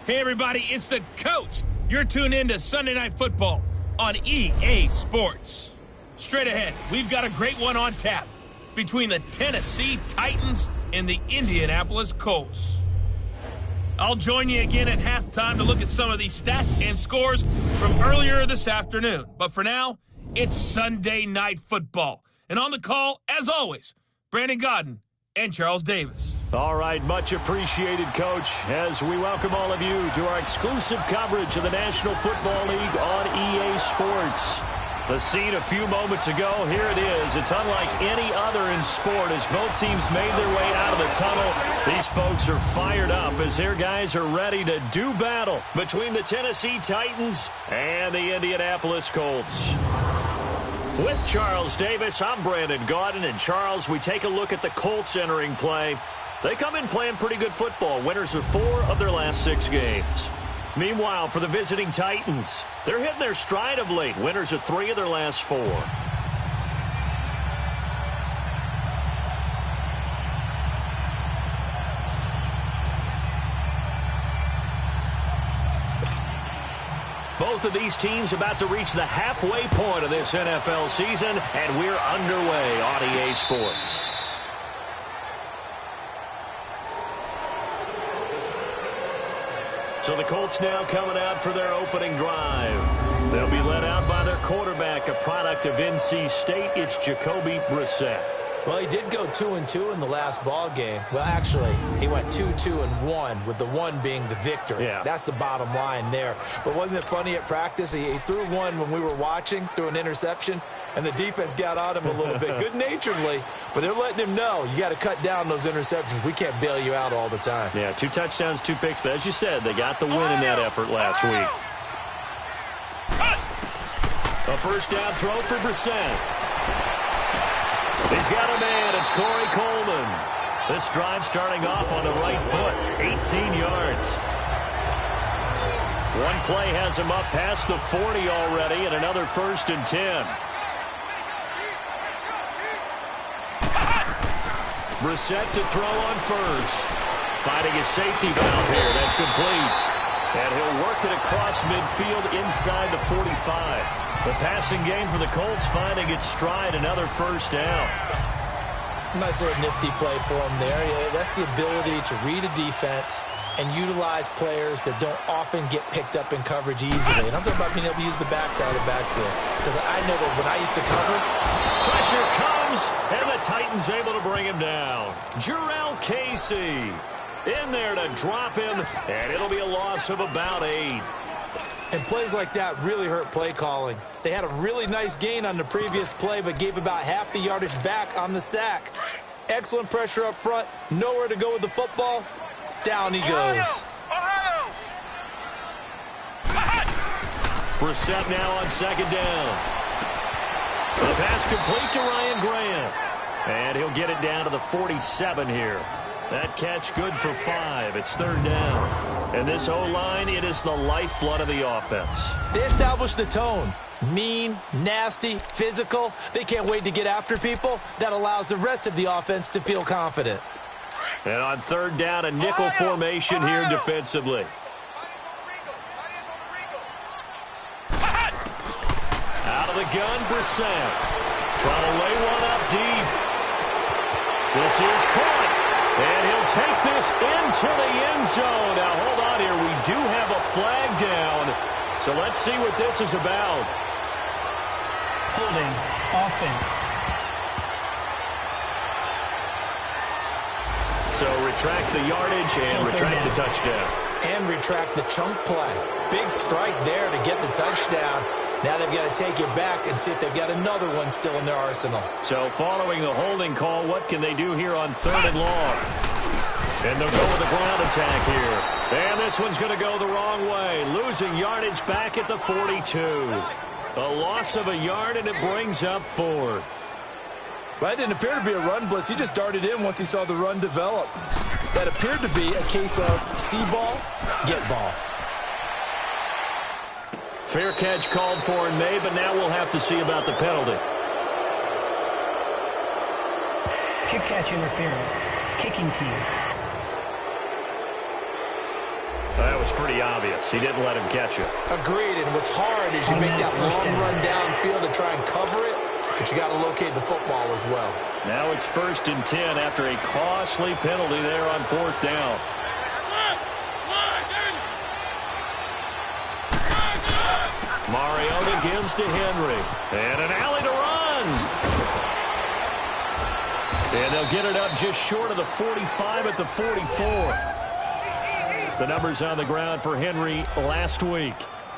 Hey, everybody, it's the Coach. You're tuned in to Sunday Night Football on EA Sports. Straight ahead, we've got a great one on tap between the Tennessee Titans and the Indianapolis Colts. I'll join you again at halftime to look at some of these stats and scores from earlier this afternoon. But for now, it's Sunday Night Football. And on the call, as always, Brandon Godden and Charles Davis. All right, much appreciated, Coach, as we welcome all of you to our exclusive coverage of the National Football League on EA Sports. The scene a few moments ago, here it is. It's unlike any other in sport as both teams made their way out of the tunnel. These folks are fired up as their guys are ready to do battle between the Tennessee Titans and the Indianapolis Colts. With Charles Davis, I'm Brandon Godden, and Charles, we take a look at the Colts entering play. They come in playing pretty good football, winners of 4 of their last 6 games. Meanwhile, for the visiting Titans, they're hitting their stride of late, winners of 3 of their last 4. Both of these teams about to reach the halfway point of this NFL season, and we're underway on EA Sports. So the Colts now coming out for their opening drive. They'll be led out by their quarterback, a product of NC State. It's Jacoby Brissett. Well, he did go 2-2 in the last ball game. Well, actually, he went 2-2-1, with the 1 being the victory. Yeah. That's the bottom line there. But wasn't it funny at practice? He threw one when we were watching, threw an interception, and the defense got on him a little bit, good-naturedly. But they're letting him know, you got to cut down those interceptions. We can't bail you out all the time. Yeah, 2 touchdowns, 2 picks. But as you said, they got the win in that effort last week. A first down throw for Brissett. He's got a man. It's Corey Coleman. This drive starting off on the right foot. 18 yards. One play has him up past the 40 already, and another 1st and 10. Brissett to throw on first. Finding his safety valve here. That's complete. And he'll work it across midfield inside the 45. The passing game for the Colts finding its stride, another first down. Nice little nifty play for him there. Yeah, that's the ability to read a defense and utilize players that don't often get picked up in coverage easily. And I'm talking about being able to use the backside of the backfield. Because I know that when I used to cover, pressure comes, and the Titans able to bring him down. Jarrell Casey in there to drop him, and it'll be a loss of about 8. And plays like that really hurt play calling. They had a really nice gain on the previous play, but gave about half the yardage back on the sack. Excellent pressure up front. Nowhere to go with the football. Down he goes. Brissett now on 2nd down. The pass complete to Ryan Grant. And he'll get it down to the 47 here. That catch good for 5. It's 3rd down. And this O-line, it is the lifeblood of the offense. They established the tone. Mean, nasty, physical. They can't wait to get after people. That allows the rest of the offense to feel confident. And on 3rd down, a nickel formation here defensively. Out of the gun, Brissett. Trying to lay one up deep. This is caught. And he'll take this into the end zone. Now, hold on here. We do have a flag down. So let's see what this is about. Holding offense. So retract the yardage and retract the touchdown. And retract the chunk play. Big strike there to get the touchdown. Now they've got to take it back and see if they've got another one still in their arsenal. So following the holding call, what can they do here on 3rd and long? And they'll go with a ground attack here. And this one's going to go the wrong way. Losing yardage back at the 42. A loss of a yard, and it brings up 4th. Well, that didn't appear to be a run blitz. He just darted in once he saw the run develop. That appeared to be a case of see ball, get ball. Fair catch called for and made, but now we'll have to see about the penalty. Kick catch interference. Kicking team. That was pretty obvious. He didn't let him catch it. Agreed, and what's hard is you make that long run downfield to try and cover it, but you got to locate the football as well. Now it's 1st and 10 after a costly penalty there on 4th down. Mariota gives to Henry. And an alley to run. And they'll get it up just short of the 45 at the 44. The numbers on the ground for Henry last week.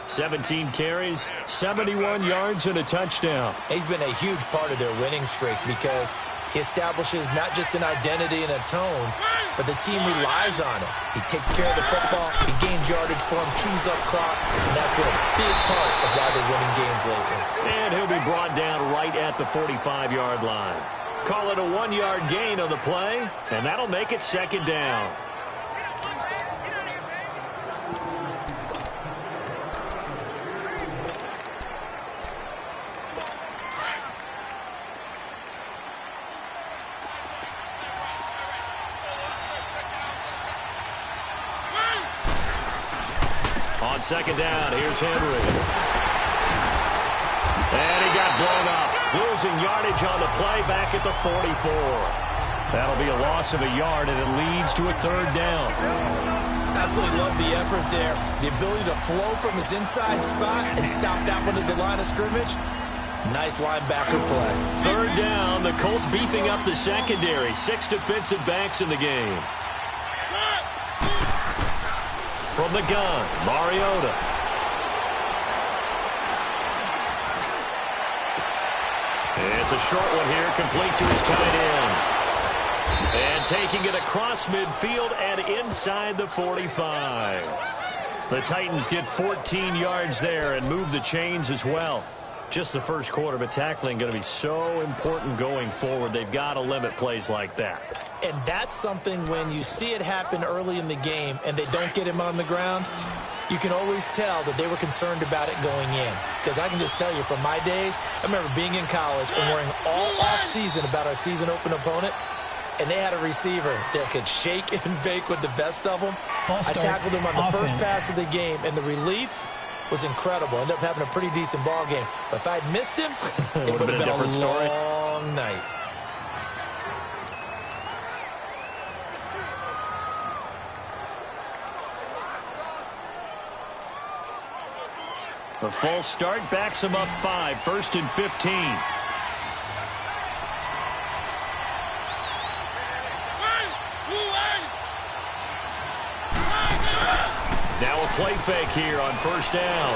17 carries, 71 yards, and a touchdown. He's been a huge part of their winning streak because he establishes not just an identity and a tone, but the team relies on him. He takes care of the football, he gains yardage for him, chews up clock, and that's been a big part of why they're winning games lately. And he'll be brought down right at the 45-yard line. Call it a 1-yard gain on the play, and that'll make it 2nd down. On 2nd down, here's Henry. And he got blown up. Losing yardage on the play back at the 44. That'll be a loss of a yard, and it leads to a 3rd down. Absolutely love the effort there. The ability to flow from his inside spot and stop that one at the line of scrimmage. Nice linebacker play. 3rd down, the Colts beefing up the secondary. 6 defensive backs in the game. From the gun, Mariota. It's a short one here, complete to his tight end. And taking it across midfield and inside the 45. The Titans get 14 yards there and move the chains as well. Just the first quarter, but tackling going to be so important going forward. They've got to limit plays like that. And that's something when you see it happen early in the game and they don't get him on the ground, you can always tell that they were concerned about it going in. Because I can just tell you from my days, I remember being in college and worrying all off-season about our season open opponent, and they had a receiver that could shake and bake with the best of them. I tackled him on the first pass of the game, and the relief was incredible. Ended up having a pretty decent ball game. But if I'd missed him, it would have been a different story. Long night. The false start backs him up 5, 1st and 15. Now a play fake here on 1st down.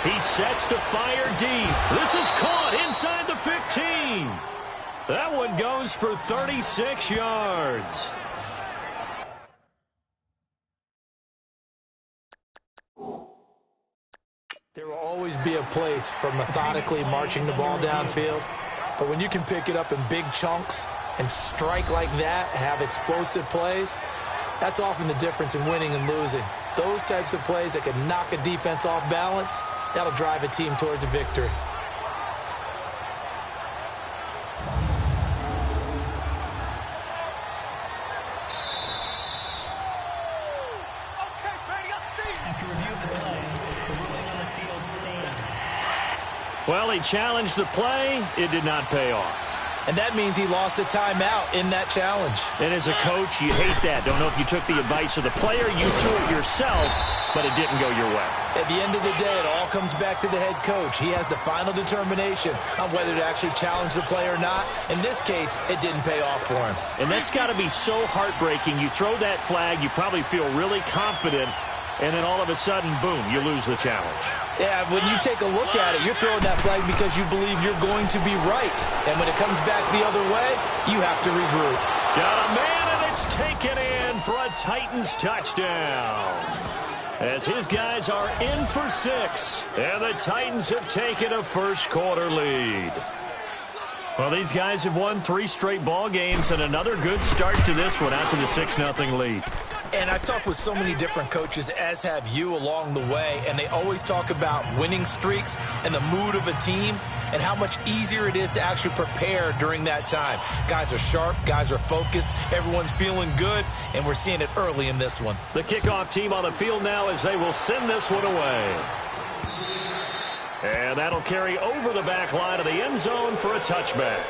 He sets to fire deep. This is caught inside the 15. That one goes for 36 yards. There will always be a place for methodically marching the ball downfield. But when you can pick it up in big chunks and strike like that, have explosive plays, that's often the difference in winning and losing. Those types of plays that can knock a defense off balance, that'll drive a team towards a victory. After review of the play, the ruling on the field stands. Well, he challenged the play. It did not pay off. And that means he lost a timeout in that challenge. And as a coach, you hate that. Don't know if you took the advice of the player. You threw it yourself, but it didn't go your way. At the end of the day, it all comes back to the head coach. He has the final determination on whether to actually challenge the play or not. In this case, it didn't pay off for him. And that's got to be so heartbreaking. You throw that flag, you probably feel really confident, and then all of a sudden, boom, you lose the challenge. Yeah, when you take a look at it, you're throwing that flag because you believe you're going to be right. And when it comes back the other way, you have to regroup. Got a man, and it's taken in for a Titans touchdown. As his guys are in for 6, and the Titans have taken a first quarter lead. Well, these guys have won 3 straight ball games, and another good start to this one out to the 6-0 lead. And I've talked with so many different coaches, as have you, along the way, and they always talk about winning streaks and the mood of a team. and how much easier it is to actually prepare during that time. Guys are sharp, guys are focused, everyone's feeling good, and we're seeing it early in this one. The kickoff team on the field now as they will send this one away. And that'll carry over the back line of the end zone for a touchback.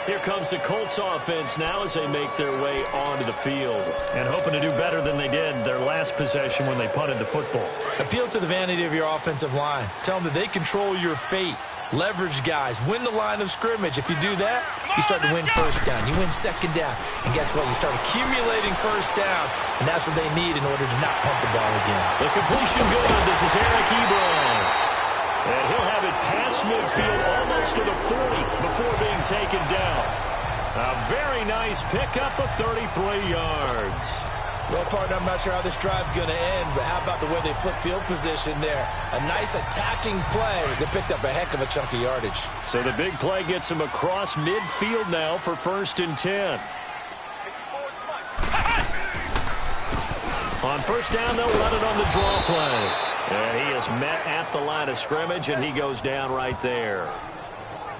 Here comes the Colts offense now as they make their way onto the field. And hoping to do better than they did their last possession when they punted the football. Appeal to the vanity of your offensive line. Tell them that they control your fate. Leverage guys. Win the line of scrimmage. If you do that, you start to win first down. You win second down. And guess what? You start accumulating first downs. And that's what they need in order to not pump the ball again. The completion good. This is Eric Ebron. And he'll have it past midfield almost to the 40 before being taken down. A very nice pickup of 33 yards. Well, partner, I'm not sure how this drive's going to end, but how about the way they flip field position there? A nice attacking play that picked up a heck of a chunk of yardage. So the big play gets him across midfield now for 1st and 10. On first down, they'll run it on the draw play. And he is met at the line of scrimmage, and he goes down right there.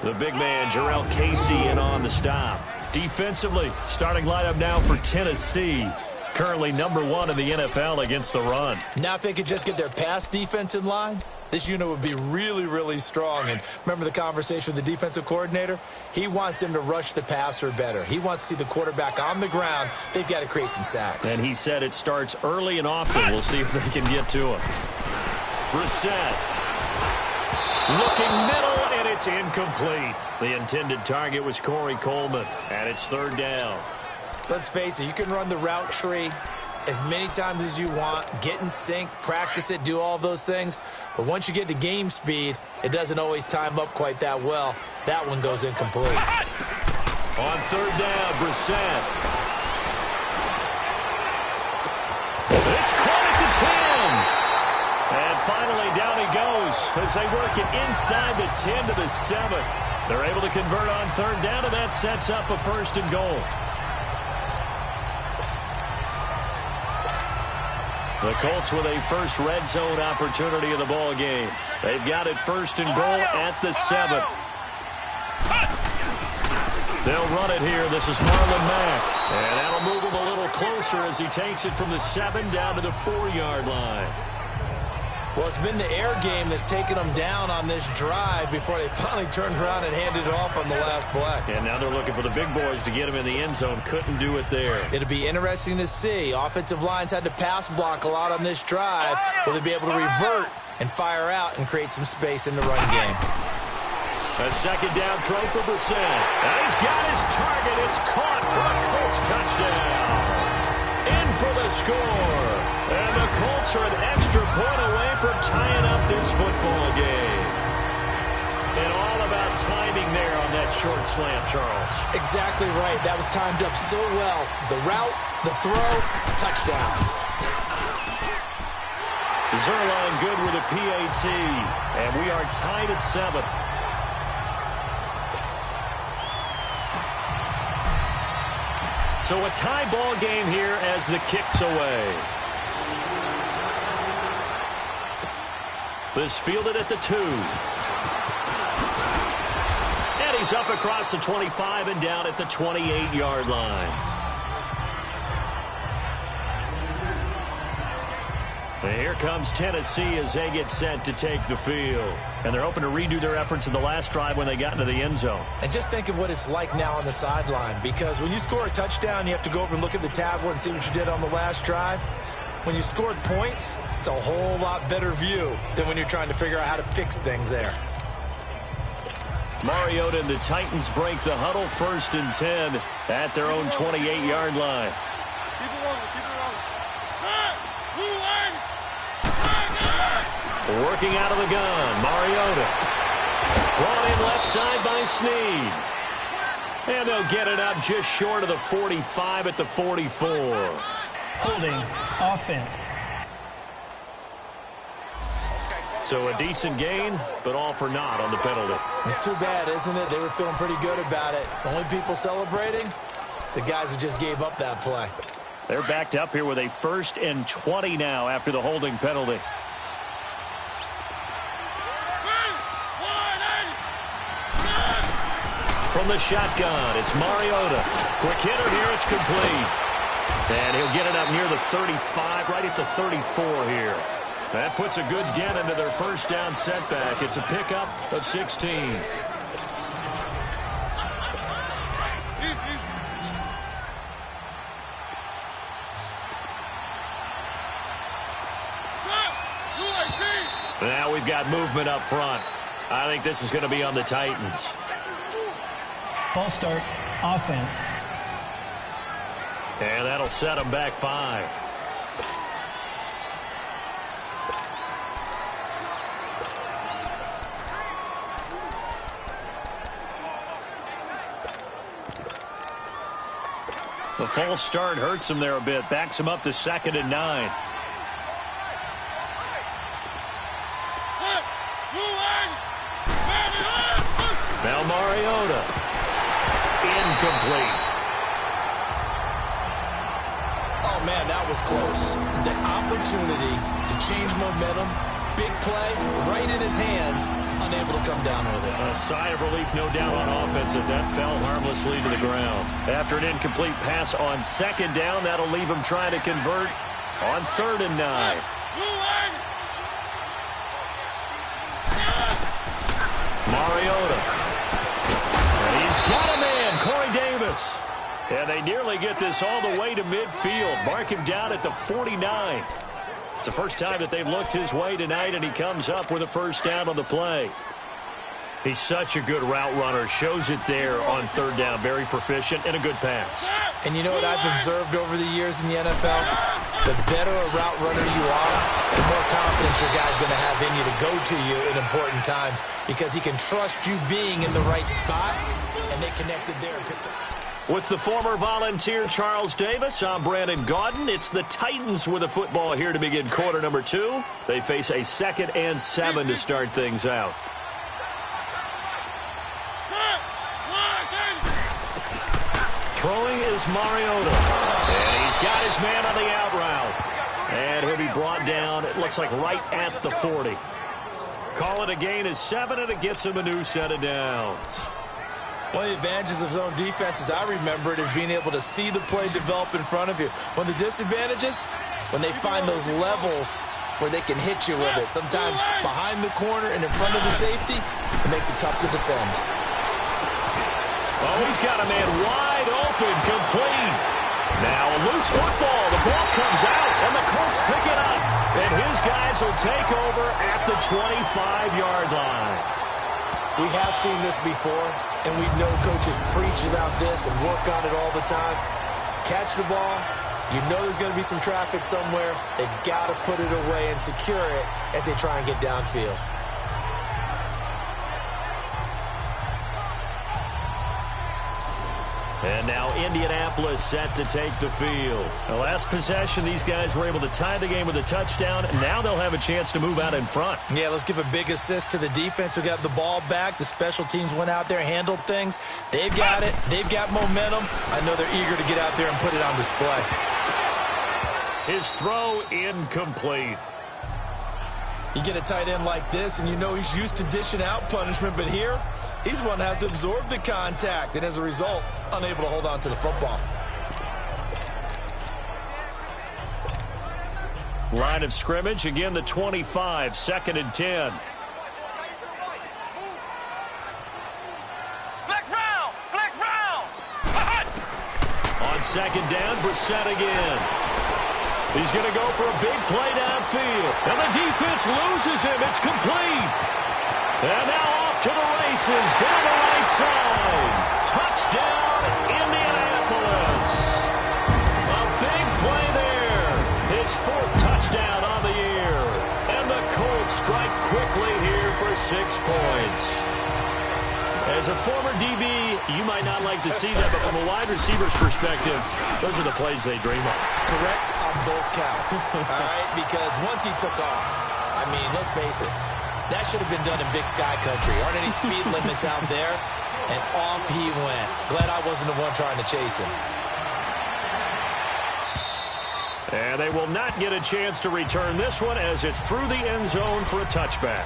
The big man, Jarrell Casey, in on the stop. Defensively, starting lineup now for Tennessee. Currently #1 in the NFL against the run. Now if they could just get their pass defense in line, this unit would be really, really strong. And remember the conversation with the defensive coordinator? He wants them to rush the passer better. He wants to see the quarterback on the ground. They've got to create some sacks. And he said it starts early and often. We'll see if they can get to him. Brissett. Looking middle, and it's incomplete. The intended target was Corey Coleman, and it's 3rd down. Let's face it, you can run the route tree as many times as you want, get in sync, practice it, do all those things. But once you get to game speed, it doesn't always time up quite that well. That one goes incomplete. On 3rd down, Brissett. It's caught at the 10. And finally, down he goes as they work it inside the 10 to the 7. They're able to convert on 3rd down, and that sets up a 1st and goal. The Colts with a first red zone opportunity of the ball game. They've got it 1st and goal at the 7. They'll run it here. This is Marlon Mack. And that'll move him a little closer as he takes it from the 7 down to the 4-yard line. Well, it's been the air game that's taken them down on this drive before they finally turned around and handed it off on the last play. And now they're looking for the big boys to get him in the end zone. Couldn't do it there. It'll be interesting to see. Offensive lines had to pass block a lot on this drive. Will they be able to revert and fire out and create some space in the run game? A 2nd down throw for Brissett. And he's got his target. It's caught for a Colts touchdown. In for the score. And the Colts are an extra point away from tying up this football game. And all about timing there on that short slant, Charles. Exactly right. That was timed up so well. The route, the throw, touchdown. Zerline good with a PAT. And we are tied at 7. So a tie ball game here as the kick's away. This fielded at the 2. And he's up across the 25 and down at the 28-yard line. And here comes Tennessee as they get set to take the field. And they're hoping to redo their efforts in the last drive when they got into the end zone. And just think of what it's like now on the sideline, because when you score a touchdown, you have to go over and look at the tablet and see what you did on the last drive. When you scored points, it's a whole lot better view than when you're trying to figure out how to fix things there. Mariota and the Titans break the huddle 1st and 10 at their own 28-yard line. Working out of the gun, Mariota. Brought in left side by Snead. And they'll get it up just short of the 45 at the 44. Holding offense. So a decent gain, but all for naught on the penalty. It's too bad, isn't it? They were feeling pretty good about it. The only people celebrating, the guys who just gave up that play. They're backed up here with a 1st and 20 now after the holding penalty. from the shotgun. It's Mariota. Quick hitter here. It's complete. And he'll get it up near the 35, right at the 34 here. That puts a good dent into their first down setback. It's a pickup of 16. Now we've got movement up front. I think this is going to be on the Titans. False start, offense. And that'll set them back 5. The false start hurts him there a bit. Backs him up to 2nd and 9. Now Mariota. Incomplete. Oh, man, that was close. The opportunity to change momentum, big play, right in his hands, unable to come down with it. A sigh of relief, no doubt, on offense if that fell harmlessly to the ground. After an incomplete pass on 2nd down, that'll leave him trying to convert on 3rd and 9. Mariota. And he's got a man, Corey Davis. And they nearly get this all the way to midfield. Mark him down at the 49. It's the first time that they've looked his way tonight, and he comes up with a first down on the play. He's such a good route runner. Shows it there on 3rd down. Very proficient and a good pass. And you know what I've observed over the years in the NFL? The better a route runner you are, the more confidence your guy's going to have in you to go to you in important times because he can trust you being in the right spot, and they connected there and picked up. With the former Volunteer Charles Davis, I'm Brandon Gaudin. It's the Titans with the football here to begin quarter number 2. They face a 2nd and 7 to start things out. Throwing is Mariota. And he's got his man on the out route. And he'll be brought down, it looks like right at the 40. Call it a gain of 7, and it gets him a new set of downs. One of the advantages of zone defense, as I remember it, is being able to see the play develop in front of you. One of the disadvantages, when they find those levels where they can hit you with it. Sometimes behind the corner and in front of the safety, it makes it tough to defend. Oh, he's got a man wide open, complete. Now a loose football. The ball comes out, and the Colts pick it up. And his guys will take over at the 25-yard line. We have seen this before, and we know coaches preach about this and work on it all the time. Catch the ball. You know there's going to be some traffic somewhere. They've got to put it away and secure it as they try and get downfield. And now Indianapolis set to take the field. The last possession, these guys were able to tie the game with a touchdown. Now they'll have a chance to move out in front. Yeah, let's give a big assist to the defense who got the ball back. The special teams went out there, handled things. They've got it. They've got momentum. I know they're eager to get out there and put it on display. His throw incomplete. You get a tight end like this, and you know he's used to dishing out punishment, but here, he's one that has to absorb the contact, and as a result, unable to hold on to the football. Line of scrimmage, again the 25, 2nd and 10. Flex round. On 2nd down, Brissett again. He's going to go for a big play downfield. And the defense loses him. It's complete. And now off to the races down the right side. Touchdown, Indianapolis. A big play there. His 4th touchdown on the year. And the Colts strike quickly here for 6 points. As a former DB, you might not like to see that, but from a wide receiver's perspective, those are the plays they dream of. Correct on both counts, all right? Because once he took off, I mean, let's face it, that should have been done in Big Sky Country. Aren't any speed limits out there? And off he went. Glad I wasn't the one trying to chase him. And they will not get a chance to return this one as it's through the end zone for a touchback.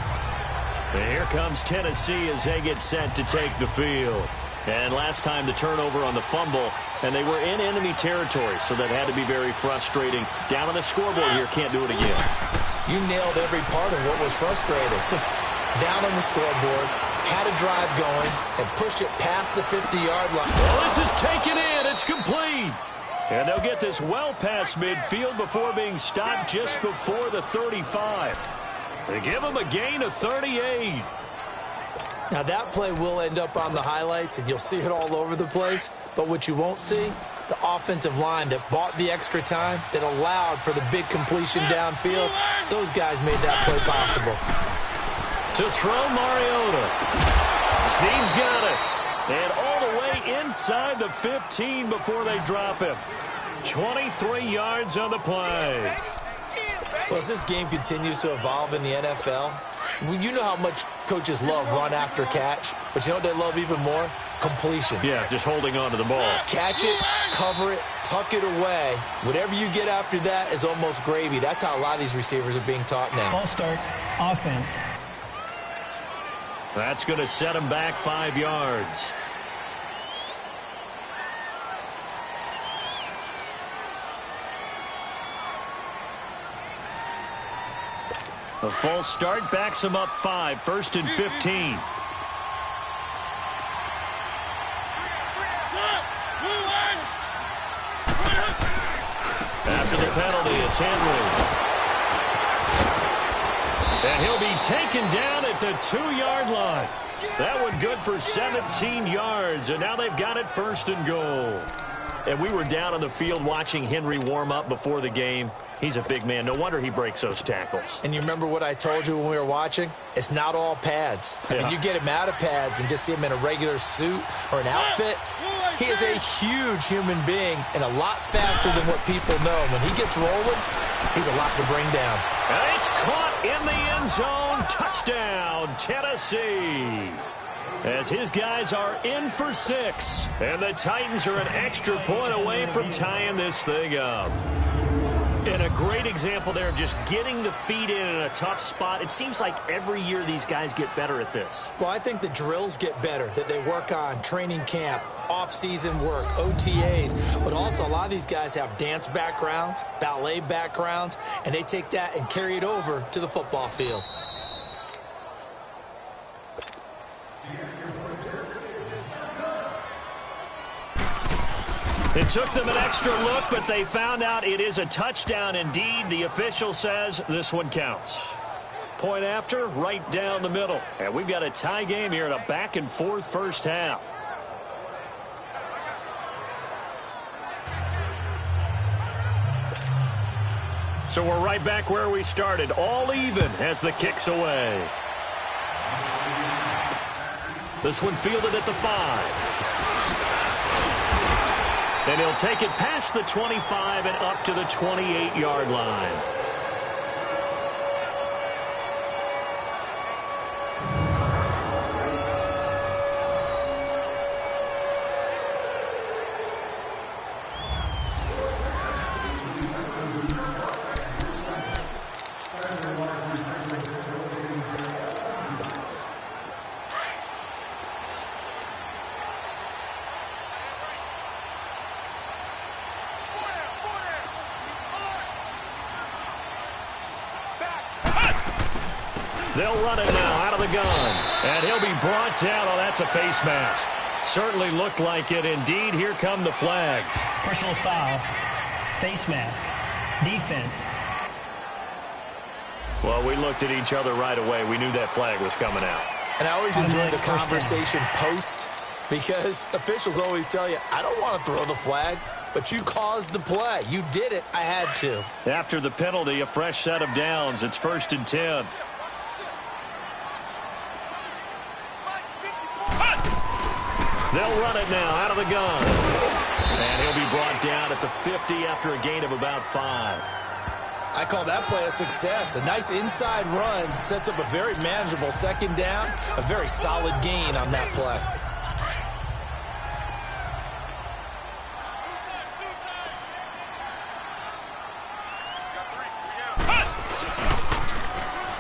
And here comes Tennessee as they get set to take the field. And last time the turnover on the fumble, and they were in enemy territory, so that had to be very frustrating. Down on the scoreboard here, can't do it again. You nailed every part of what was frustrating. Down on the scoreboard, had a drive going, and pushed it past the 50-yard line. Well, this is taken in. It's complete. And they'll get this well past midfield before being stopped just before the 35. They give them a gain of 38. Now, that play will end up on the highlights, and you'll see it all over the place. But what you won't see, the offensive line that bought the extra time, that allowed for the big completion downfield, those guys made that play possible. To throw Mariota. Snead's got it. And all the way inside the 15 before they drop him. 23 yards on the play. Well, as this game continues to evolve in the NFL, you know how much coaches love run after catch, but you know what they love even more? Completion. Yeah, just holding on to the ball. Catch it, cover it, tuck it away. Whatever you get after that is almost gravy. That's how a lot of these receivers are being taught now. False start, offense. That's going to set him back 5 yards. A false start backs him up 5, 1st and 15. After the penalty, it's Henry. And he'll be taken down at the 2-yard line. That one good for 17 yards, and now they've got it 1st and goal. And we were down on the field watching Henry warm up before the game. He's a big man. No wonder he breaks those tackles. And you remember what I told you when we were watching? It's not all pads. I mean, you get him out of pads and just see him in a regular suit or an outfit. He is a huge human being and a lot faster than what people know. When he gets rolling, he's a lot to bring down. And it's caught in the end zone. Touchdown, Tennessee. As his guys are in for 6. And the Titans are an extra point away from tying this thing up. And a great example there of just getting the feet in a tough spot. It seems like every year these guys get better at this. Well, I think the drills get better that they work on, training camp, off-season work, OTAs. But also a lot of these guys have dance backgrounds, ballet backgrounds, and they take that and carry it over to the football field. It took them an extra look, but they found out it is a touchdown indeed. The official says this one counts. Point after, right down the middle. And we've got a tie game here in a back-and-forth first half. So we're right back where we started, all even as the kick's away. This one fielded at the 5. And he'll take it past the 25 and up to the 28-yard line. They'll run it now out of the gun. And he'll be brought down. Oh, that's a face mask. Certainly looked like it. Indeed, here come the flags. Personal foul, face mask, defense. Well, we looked at each other right away. We knew that flag was coming out. And I always enjoy the conversation post because officials always tell you, I don't want to throw the flag, but you caused the play. You did it. I had to. After the penalty, a fresh set of downs. It's 1st and 10. They'll run it now out of the gun. And he'll be brought down at the 50 after a gain of about 5. I call that play a success. A nice inside run sets up a very manageable 2nd down. A very solid gain on that play.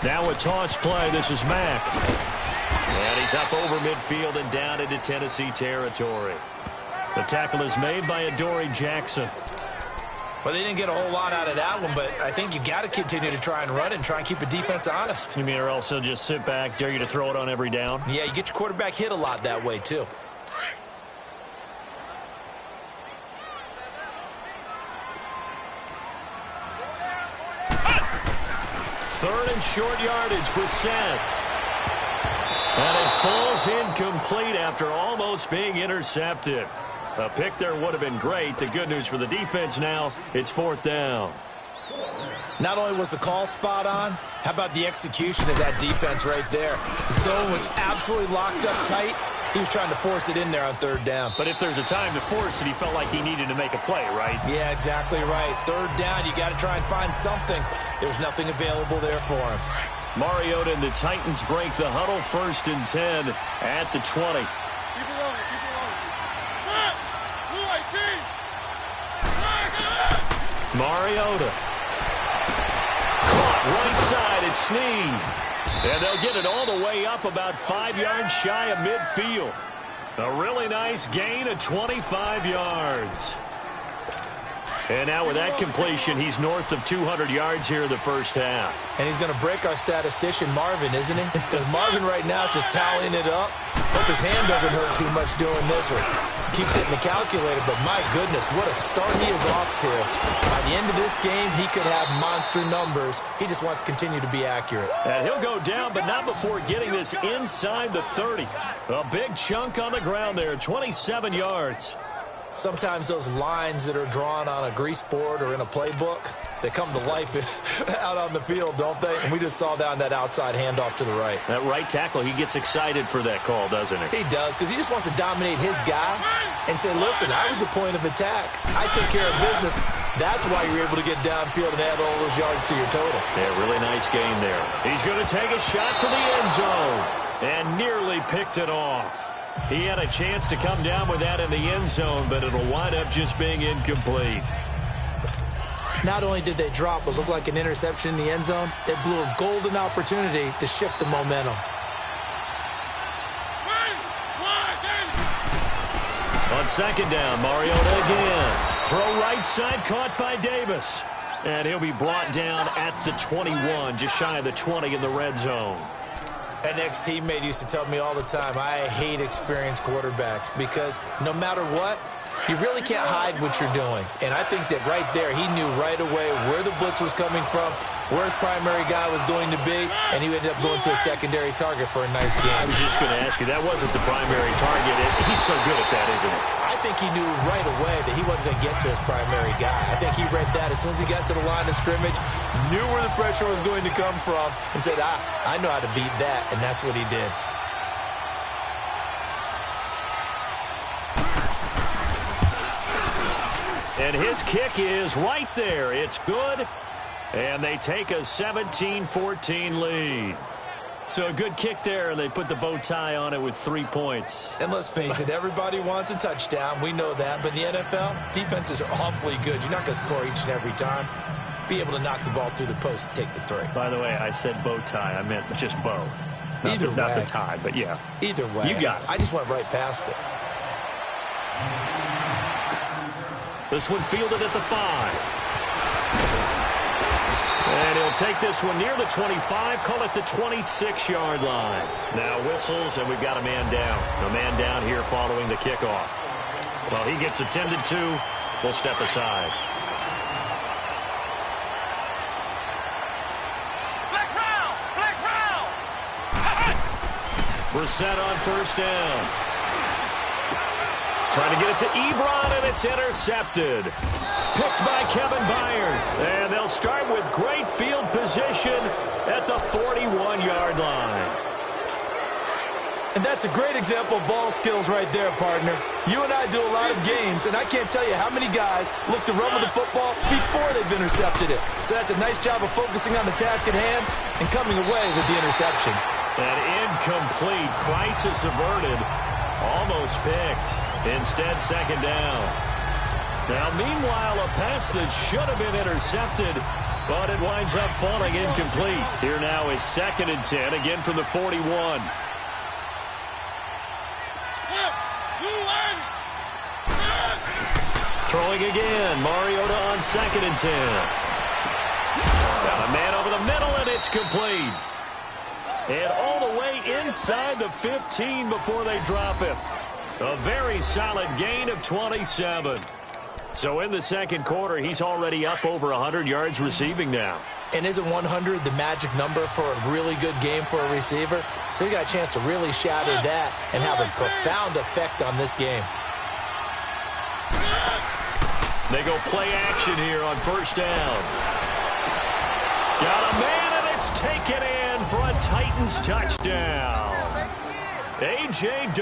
Now a toss play. This is Mack. And he's up over midfield and down into Tennessee territory. The tackle is made by Adoree Jackson. Well, they didn't get a whole lot out of that one, but I think you got to continue to try and run and try and keep a defense honest. You mean or else they'll just sit back, dare you to throw it on every down? Yeah, you get your quarterback hit a lot that way, too. Third and short yardage, Brissett. And it falls incomplete after almost being intercepted. A pick there would have been great. The good news for the defense now, it's fourth down. Not only was the call spot on, how about the execution of that defense right there? The zone was absolutely locked up tight. He was trying to force it in there on third down. But if there's a time to force it, he felt like he needed to make a play, right? Yeah, exactly right. Third down, you got to try and find something. There's nothing available there for him. Mariota and the Titans break the huddle, 1st and 10 at the 20. Mariota. Caught right side at Snead. And they'll get it all the way up about 5 yards shy of midfield. A really nice gain of 25 yards. And now with that completion, he's north of 200 yards here in the first half. And he's going to break our statistician, Marvin, isn't he? Because Marvin right now is just tallying it up. Hope his hand doesn't hurt too much doing this or keeps hitting the calculator. But my goodness, what a start he is off to. By the end of this game, he could have monster numbers. He just wants to continue to be accurate. And he'll go down, but not before getting this inside the 30. A big chunk on the ground there, 27 yards. Sometimes those lines that are drawn on a grease board or in a playbook, they come to life out on the field, don't they? And we just saw down that outside handoff to the right. That right tackle, he gets excited for that call, doesn't he? He does, because he just wants to dominate his guy and say, listen, I was the point of attack. I took care of business. That's why you're able to get downfield and add all those yards to your total. Yeah, really nice game there. He's going to take a shot for the end zone and nearly picked it off. He had a chance to come down with that in the end zone, but it'll wind up just being incomplete. Not only did they drop what looked like an interception in the end zone, they blew a golden opportunity to shift the momentum. On second down, Mariota again. Throw right side, caught by Davis. And he'll be brought down at the 21, just shy of the 20 in the red zone. An ex-teammate used to tell me all the time, I hate experienced quarterbacks because no matter what, you really can't hide what you're doing. And I think that right there, he knew right away where the blitz was coming from, where his primary guy was going to be, and he ended up going to a secondary target for a nice game. I was just going to ask you, that wasn't the primary target. He's so good at that, isn't he? I think he knew right away that he wasn't going to get to his primary guy. I think he read that as soon as he got to the line of scrimmage, knew where the pressure was going to come from, and said, I know how to beat that, and that's what he did. And his kick is right there. It's good. And they take a 17-14 lead. So a good kick there, and they put the bow tie on it with 3 points. And let's face it, everybody wants a touchdown. We know that. But in the NFL, defenses are awfully good. You're not going to score each and every time. Be able to knock the ball through the post and take the 3. By the way, I said bow tie. I meant just bow. Not the tie, but yeah. Either way. You got it. I just went right past it. This one fielded at the 5. And he'll take this one near the 25, call it the 26-yard line. Now whistles, and we've got a man down. A man down here following the kickoff. Well, he gets attended to. We'll step aside. Flex round! Flex round! Brissett on first down. Trying to get it to Ebron, and it's intercepted. Picked by Kevin Byard. And they'll start with great field position at the 41-yard line. And that's a great example of ball skills right there, partner. You and I do a lot of games, and I can't tell you how many guys look to run with the football before they've intercepted it. So that's a nice job of focusing on the task at hand and coming away with the interception. An incomplete, crisis averted, almost picked. Instead, second down. Now, meanwhile, a pass that should have been intercepted, but it winds up falling incomplete. Here now is 2nd and 10, again from the 41. Throwing again. Mariota on 2nd and 10. Got a man over the middle, and it's complete. And all the way inside the 15 before they drop him. A very solid gain of 27. So in the second quarter, he's already up over 100 yards receiving now. And isn't 100 the magic number for a really good game for a receiver? So he got a chance to really shatter that and have a profound effect on this game. They go play action here on first down. Got a man, and it's taken in for a Titans touchdown. A.J.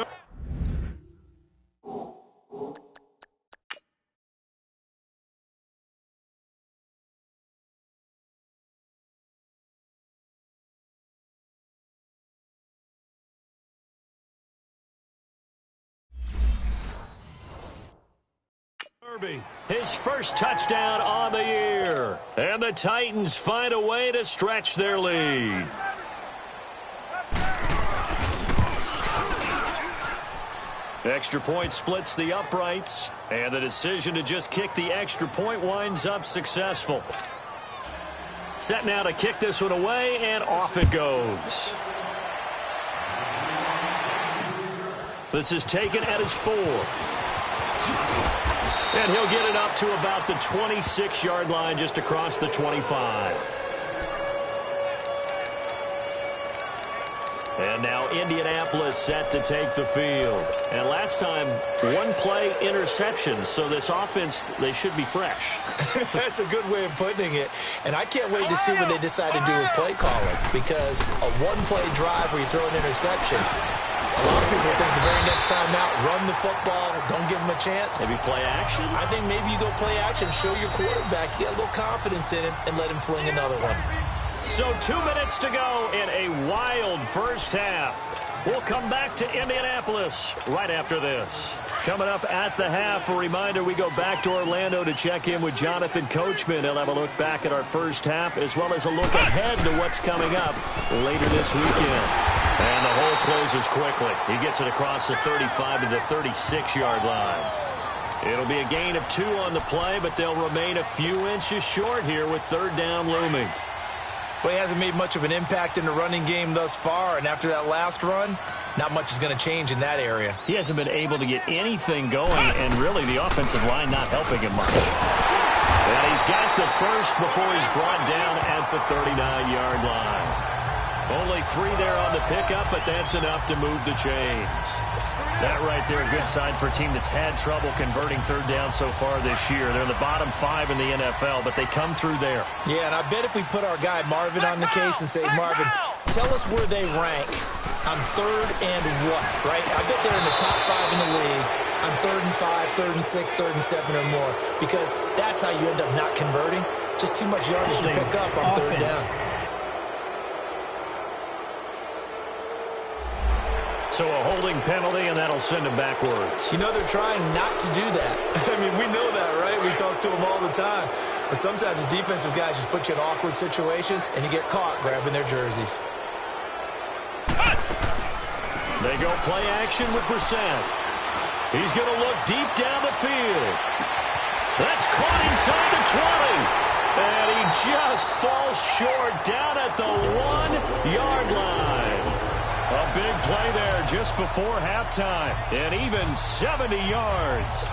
His first touchdown on the year. And the Titans find a way to stretch their lead. Extra point splits the uprights. And the decision to just kick the extra point winds up successful. Set now to kick this one away, and off it goes. This is taken at his 4. And he'll get it up to about the 26-yard line, just across the 25. And now Indianapolis set to take the field. And last time, one play interception. So this offense, they should be fresh. That's a good way of putting it. And I can't wait to see what they decide to do with play calling. Because a one-play drive where you throw an interception, a lot of people think the very next time out, run the football, don't give them a chance. Maybe play action? I think maybe you go play action, show your quarterback, get a little confidence in him, and let him fling another one. So 2 minutes to go in a wild first half. We'll come back to Indianapolis right after this. Coming up at the half, a reminder, we go back to Orlando to check in with Jonathan Coachman. He'll have a look back at our first half, as well as a look ahead to what's coming up later this weekend. And the hole closes quickly. He gets it across the 35 to the 36-yard line. It'll be a gain of 2 on the play, but they'll remain a few inches short here with third down looming. Well, he hasn't made much of an impact in the running game thus far, and after that last run, not much is going to change in that area. He hasn't been able to get anything going, and really the offensive line not helping him much. And he's got the first before he's brought down at the 39-yard line. Only 3 there on the pickup, but that's enough to move the chains. That right there, a good sign for a team that's had trouble converting third down so far this year. They're in the bottom 5 in the NFL, but they come through there. Yeah, and I bet if we put our guy Marvin on the case and say, Marvin, tell us where they rank on third and what, right? I bet they're in the top 5 in the league on 3rd and 5, 3rd and 6, 3rd and 7 or more, because that's how you end up not converting. Just too much yardage to pick up on third down. So a holding penalty, and that'll send him backwards. You know, they're trying not to do that. I mean, we know that, right? We talk to them all the time. But sometimes the defensive guys just put you in awkward situations, and you get caught grabbing their jerseys. They go play action with Brissett. He's going to look deep down the field. That's caught inside the 20. And he just falls short down at the 1-yard line. A big play there just before halftime, and even 70 yards.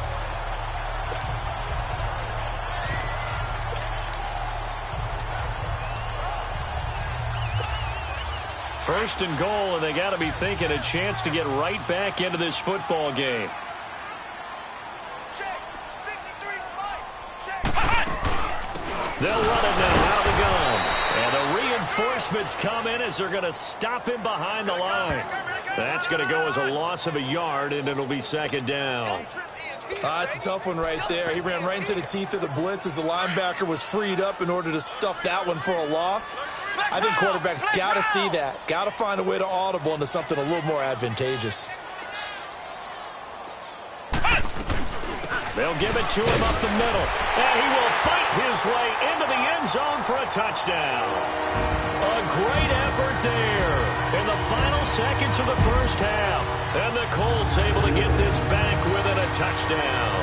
First and goal, and they got to be thinking a chance to get right back into this football game. They'll run it now out of the gun. And the reinforcements come in as they're going to stop him behind the line. That's going to go as a loss of a yard, and it'll be second down. That's a tough one right there. He ran right into the teeth of the blitz as the linebacker was freed up in order to stuff that one for a loss. I think quarterbacks got to see that. Got to find a way to audible into something a little more advantageous. They'll give it to him up the middle. And he will fight his way into the end zone for a touchdown. A great effort there in the final seconds of the first half. And the Colts able to get this back within a touchdown.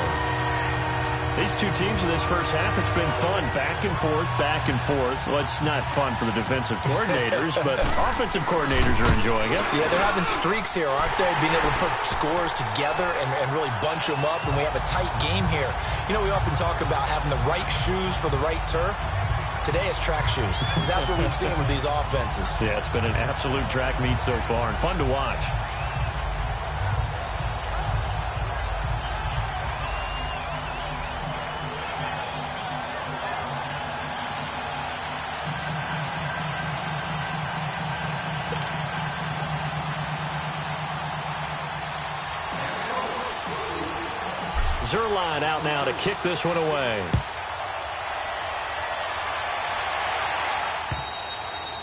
These two teams in this first half, it's been fun. Back and forth, back and forth. Well, it's not fun for the defensive coordinators, but offensive coordinators are enjoying it. Yeah, they're having streaks here, aren't they? Being able to put scores together and really bunch them up, and we have a tight game here. You know, we often talk about having the right shoes for the right turf. Today it's track shoes. That's what we've seen with these offenses. Yeah, it's been an absolute track meet so far and fun to watch. Zerline out now to kick this one away.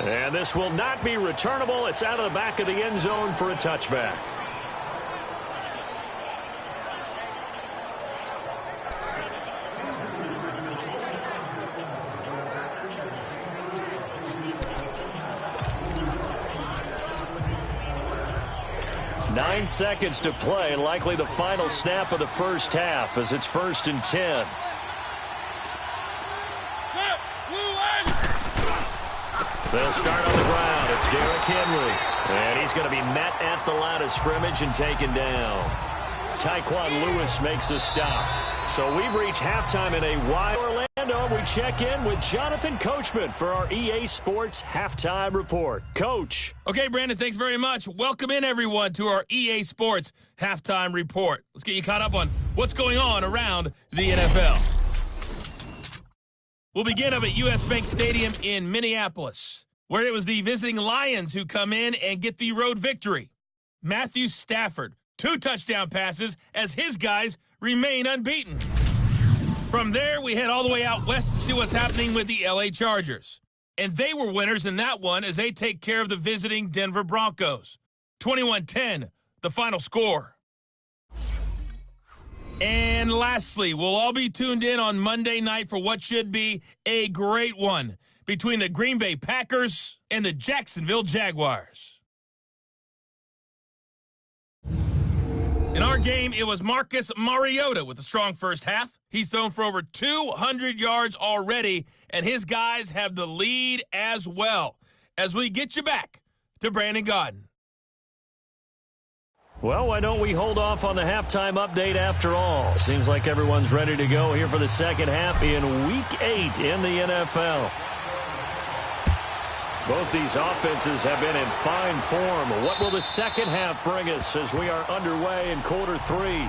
And this will not be returnable. It's out of the back of the end zone for a touchback. Nine seconds to play, likely the final snap of the first half as it's 1st and 10. They'll start on the ground. It's Derrick Henry. And he's going to be met at the line of scrimmage and taken down. Tyquan Lewis makes a stop. So we've reached halftime in a wide Orlando. We check in with Jonathan Coachman for our EA Sports Halftime Report. Coach. Okay, Brandon, thanks very much. Welcome in, everyone, to our EA Sports Halftime Report. Let's get you caught up on what's going on around the NFL. We'll begin up at U.S. Bank Stadium in Minneapolis, where it was the visiting Lions who come in and get the road victory. Matthew Stafford, 2 touchdown passes as his guys remain unbeaten. From there, we head all the way out west to see what's happening with the L.A. Chargers. And they were winners in that one as they take care of the visiting Denver Broncos. 21-10, the final score. And lastly, we'll all be tuned in on Monday night for what should be a great one between the Green Bay Packers and the Jacksonville Jaguars. In our game, it was Marcus Mariota with a strong first half. He's thrown for over 200 yards already, and his guys have the lead as well. As we get you back to Brandon Gaudin. Well, why don't we hold off on the halftime update after all? Seems like everyone's ready to go here for the second half in Week 8 in the NFL. Both these offenses have been in fine form. What will the second half bring us as we are underway in quarter 3?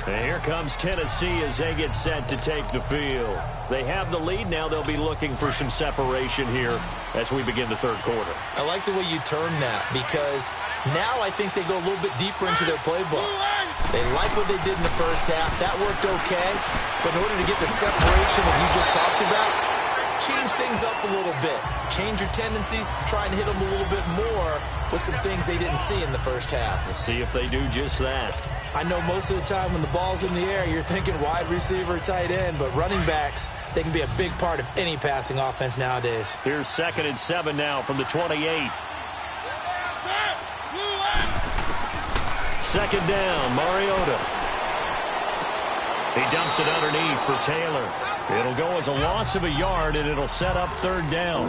And here comes Tennessee as they get set to take the field. They have the lead. Now they'll be looking for some separation here as we begin the third quarter. I like the way you turn that because now I think they go a little bit deeper into their playbook. They like what they did in the first half. That worked okay. But in order to get the separation that you just talked about, change things up a little bit. Change your tendencies. Try and hit them a little bit more with some things they didn't see in the first half. We'll see if they do just that. I know most of the time when the ball's in the air, you're thinking wide receiver, tight end, but running backs, they can be a big part of any passing offense nowadays. Here's 2nd and 7 now from the 28. Second down, Mariota. He dumps it underneath for Taylor. It'll go as a loss of a yard, and it'll set up 3rd down.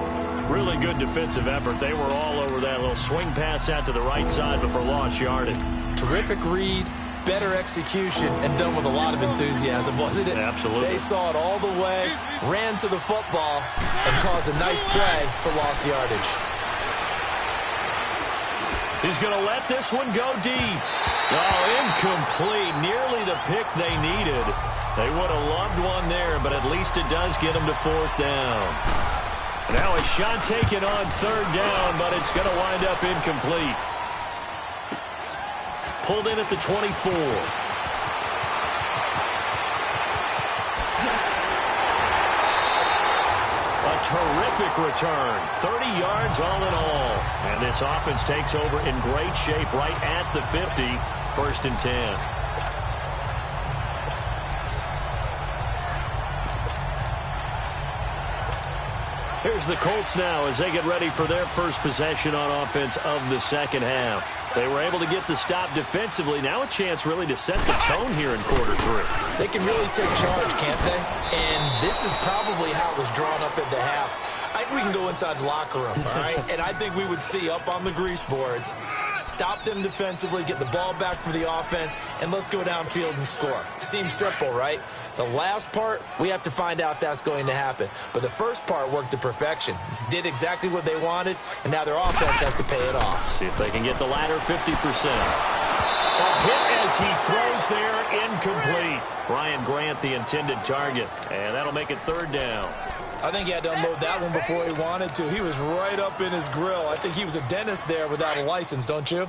Really good defensive effort. They were all over that little swing pass out to the right side, but for lost yardage. Terrific read, better execution, and done with a lot of enthusiasm, wasn't it? Absolutely. They saw it all the way, ran to the football, and caused a nice play for lost yardage. He's going to let this one go deep. Oh, incomplete. Nearly the pick they needed. They would have loved one there, but at least it does get them to 4th down. Now a shot taken on 3rd down, but it's going to wind up incomplete. Pulled in at the 24. A terrific return. 30 yards all in all. And this offense takes over in great shape right at the 50. 1st and 10. Here's the Colts now as they get ready for their first possession on offense of the second half. They were able to get the stop defensively. Now a chance really to set the tone here in quarter 3. They can really take charge, can't they? And this is probably how it was drawn up at the half. I think we can go inside the locker room, all right? And I think we would see up on the grease boards, stop them defensively, get the ball back for the offense, and let's go downfield and score. Seems simple, right? The last part, we have to find out if that's going to happen. But the first part worked to perfection. Did exactly what they wanted, and now their offense has to pay it off. See if they can get the latter 50%. A hit as he throws there, incomplete. Ryan Grant, the intended target, and that'll make it 3rd down. I think he had to unload that one before he wanted to. He was right up in his grill. I think he was a dentist there without a license, don't you?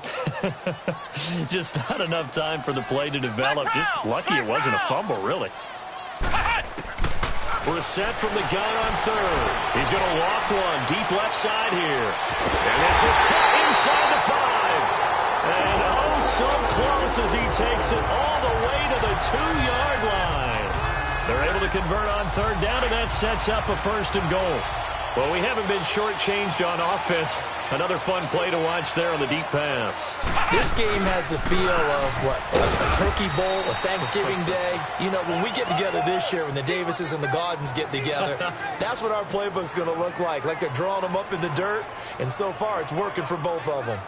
Just not enough time for the play to develop. Just lucky it wasn't a fumble, really. Brissett from the gun on 3rd. He's going to loft one deep left side here. And this is caught inside the 5. And oh, so close as he takes it all the way to the 2-yard line. They're able to convert on 3rd down, and that sets up a 1st and goal. Well, we haven't been shortchanged on offense. Another fun play to watch there on the deep pass. This game has the feel of, what, a Turkey Bowl, a Thanksgiving Day. You know, when we get together this year, when the Davises and the Gaudens get together, that's what our playbook's going to look like they're drawing them up in the dirt, and so far it's working for both of them.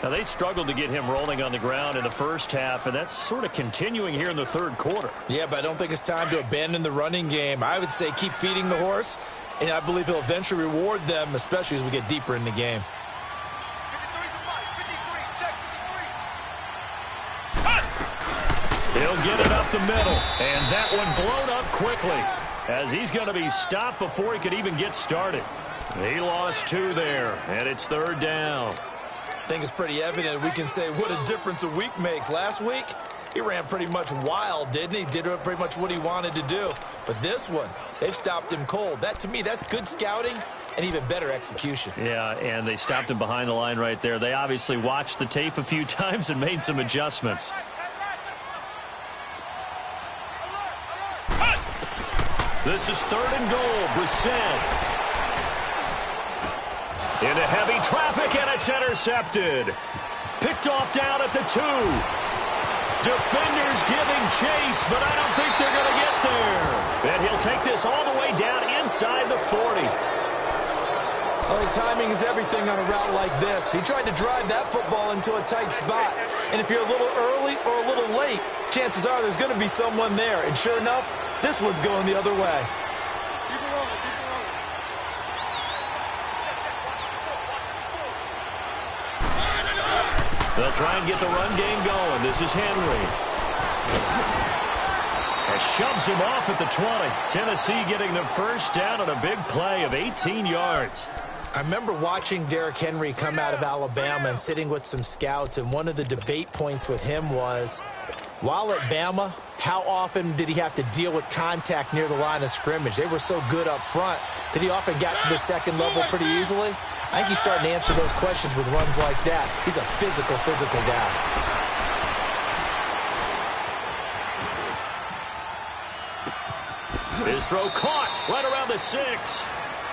Now, they struggled to get him rolling on the ground in the first half, and that's sort of continuing here in the 3rd quarter. Yeah, but I don't think it's time to abandon the running game. I would say keep feeding the horse, and I believe he'll eventually reward them, especially as we get deeper in the game. He'll get it up the middle, and that one blown up quickly as he's going to be stopped before he could even get started. He lost 2 there, and it's 3rd down. I think it's pretty evident we can say what a difference a week makes. Last week, he ran pretty much wild, didn't he? Did pretty much what he wanted to do. But this one, they've stopped him cold. That, to me, that's good scouting and even better execution. Yeah, and they stopped him behind the line right there. They obviously watched the tape a few times and made some adjustments. This is 3rd and goal. Brissett. Into heavy traffic, and it's intercepted. Picked off down at the 2. Defenders giving chase, but I don't think they're going to get there. And he'll take this all the way down inside the 40. Well, timing is everything on a route like this. He tried to drive that football into a tight spot. And if you're a little early or a little late, chances are there's going to be someone there. And sure enough, this one's going the other way. They'll try and get the run game going. This is Henry. And shoves him off at the 20. Tennessee getting the 1st down on a big play of 18 yards. I remember watching Derrick Henry come out of Alabama and sitting with some scouts, and one of the debate points with him was, while at Bama, how often did he have to deal with contact near the line of scrimmage? They were so good up front that he often got to the 2nd level pretty easily. I think he's starting to answer those questions with runs like that. He's a physical guy. His throw caught right around the 6.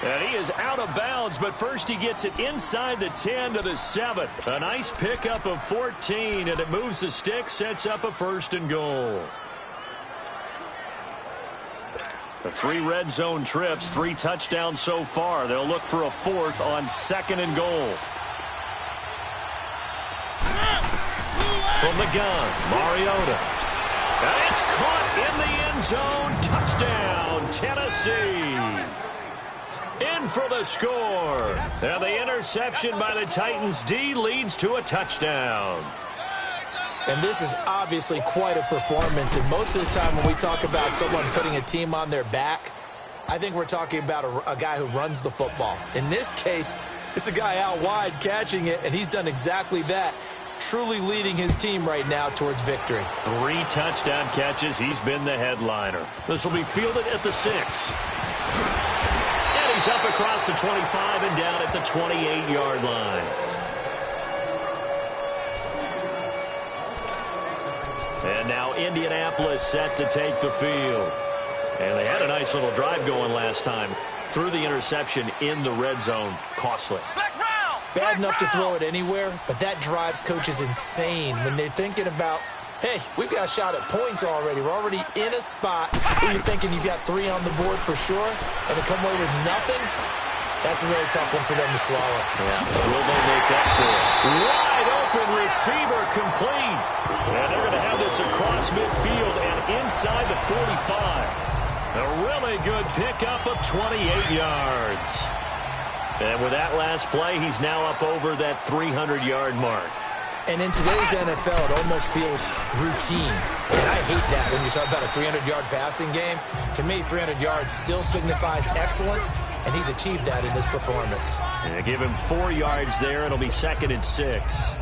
And he is out of bounds, but first he gets it inside the 10 to the 7. A nice pickup of 14, and it moves the stick, sets up a 1st and goal. The 3 red zone trips, 3 touchdowns so far. They'll look for a 4th on 2nd and goal. From the gun, Mariota. And it's caught in the end zone. Touchdown, Tennessee. In for the score. And the interception by the Titans D leads to a touchdown. And this is obviously quite a performance. And most of the time when we talk about someone putting a team on their back, I think we're talking about a guy who runs the football. In this case, it's a guy out wide catching it, and he's done exactly that, truly leading his team right now towards victory. 3 touchdown catches. He's been the headliner. This will be fielded at the 6. And he's up across the 25 and down at the 28-yard line. And now Indianapolis set to take the field. And they had a nice little drive going last time. Threw the interception in the red zone. Costly. Black round! bad enough to throw it anywhere, but that drives coaches insane when they're thinking about, hey, we've got a shot at points already. We're already in a spot where you're thinking you've got 3 on the board for sure, and to come away with nothing, that's a really tough one for them to swallow. Yeah. Will they make up for it? Wide open receiver complete. And they're going to have this across midfield and inside the 45. A really good pickup of 28 yards. And with that last play, he's now up over that 300-yard mark. And in today's NFL, it almost feels routine. And I hate that when you talk about a 300-yard passing game. To me, 300 yards still signifies excellence, and he's achieved that in this performance. Yeah, give him 4 yards there. It'll be 2nd and 6.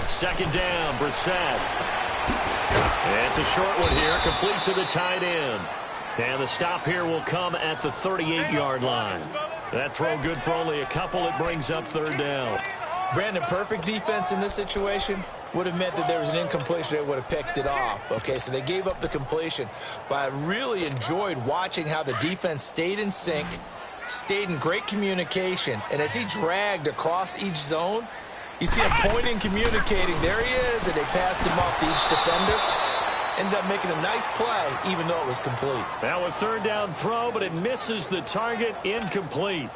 Second down, Brissett. It's a short one here, complete to the tight end. And the stop here will come at the 38-yard line. That throw good for only a couple. It brings up 3rd down. Brandon, perfect defense in this situation would have meant that there was an incompletion. They would have picked it off. Okay, so they gave up the completion. But I really enjoyed watching how the defense stayed in sync, stayed in great communication. And as he dragged across each zone, you see him pointing, communicating. There he is, and they passed him off to each defender. Ended up making a nice play, even though it was complete. Now a 3rd down throw, but it misses the target, incomplete.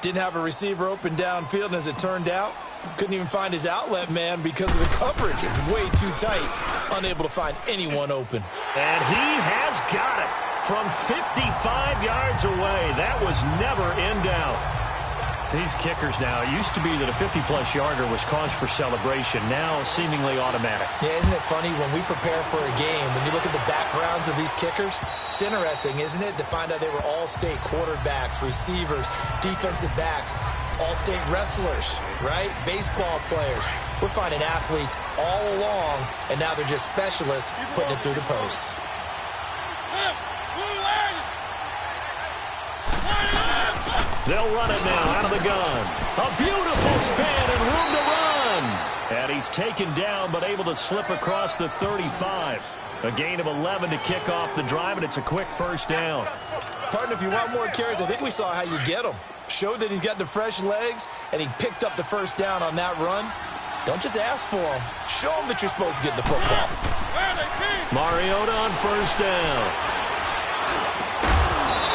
Didn't have a receiver open downfield, and as it turned out, couldn't even find his outlet man because of the coverage. It was way too tight, unable to find anyone open. And he has got it from 55 yards away. That was never in doubt. These kickers now, it used to be that a 50-plus yarder was cause for celebration. Now seemingly automatic. Yeah, isn't it funny when we prepare for a game, when you look at the backgrounds of these kickers, it's interesting, isn't it, to find out they were all-state quarterbacks, receivers, defensive backs, all-state wrestlers, right? Baseball players. We're finding athletes all along, and now they're just specialists putting it through the posts. They'll run it now out of the gun. A beautiful spin and room to run. And he's taken down but able to slip across the 35. A gain of 11 to kick off the drive, and it's a quick 1st down. Partner, if you want more carries, I think we saw how you get them. Showed that he's got the fresh legs, and he picked up the 1st down on that run. Don't just ask for them. Show them that you're supposed to get the football. Mariota on 1st down.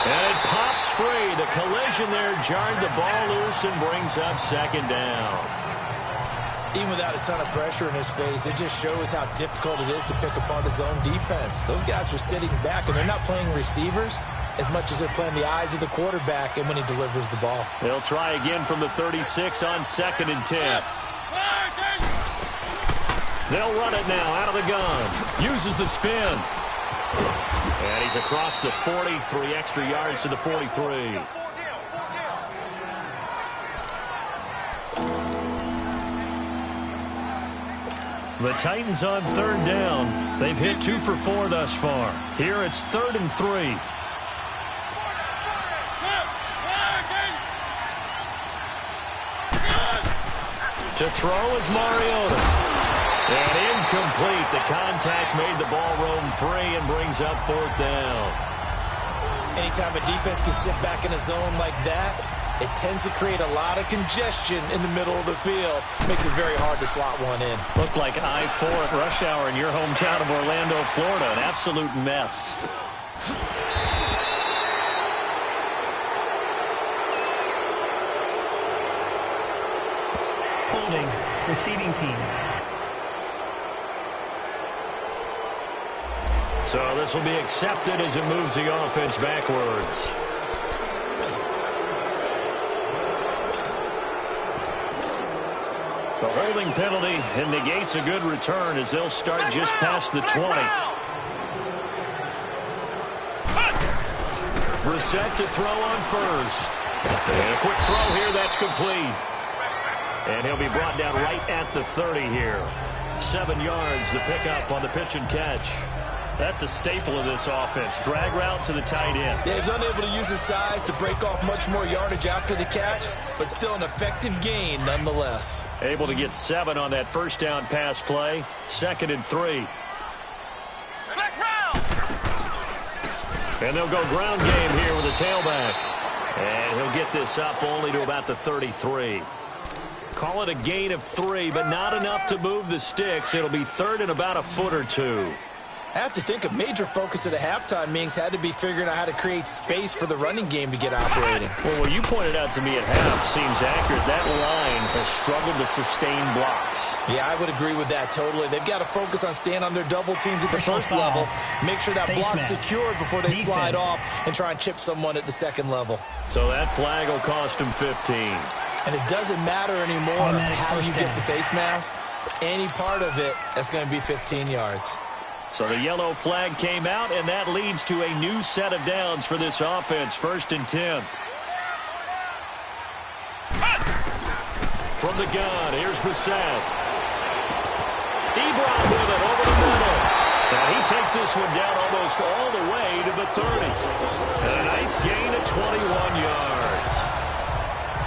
And it pops free. The collision there jarred the ball loose and brings up 2nd down. Even without a ton of pressure in his face, it just shows how difficult it is to pick apart his own defense. Those guys are sitting back, and they're not playing receivers as much as they're playing the eyes of the quarterback and when he delivers the ball. They'll try again from the 36 on 2nd and 10. They'll run it now out of the gun. Uses the spin. And he's across the 40, 3 extra yards to the 43. The Titans on 3rd down. They've hit 2 for 4 thus far. Here it's 3rd and 3. To throw is Mariota. And incomplete. The contact made the ball roam free and brings up 4th down. Anytime a defense can sit back in a zone like that, it tends to create a lot of congestion in the middle of the field. Makes it very hard to slot one in. Looked like I-4 at rush hour in your hometown of Orlando, Florida. An absolute mess. Holding, receiving team. So this will be accepted as it moves the offense backwards. The holding penalty and negates a good return as they'll start just past the 20. Brissett to throw on 1st. And a quick throw here, that's complete. And he'll be brought down right at the 30 here. 7 yards, the pickup on the pitch and catch. That's a staple of this offense. Drag route to the tight end. Yeah, he's unable to use his size to break off much more yardage after the catch, but still an effective gain nonetheless. Able to get 7 on that first down pass play. 2nd and 3. Flex round. And they'll go ground game here with a tailback. And he'll get this up only to about the 33. Call it a gain of 3, but not enough to move the sticks. It'll be 3rd and about a foot or 2. I have to think a major focus of the halftime meetings had to be figuring out how to create space for the running game to get operating. Well, what you pointed out to me at half seems accurate. That line has struggled to sustain blocks. Yeah, I would agree with that totally. They've got to focus on staying on their double teams at the first level, make sure that block's secured before they slide off and try and chip someone at the second level. So that flag will cost him 15. And it doesn't matter anymore how you get the face mask. Any part of it, that's going to be 15 yards. So the yellow flag came out, and that leads to a new set of downs for this offense. 1st and 10. From the gun, here's Brissett. Ebron with it over the middle. And he takes this one down almost all the way to the 30. And a nice gain of 21 yards.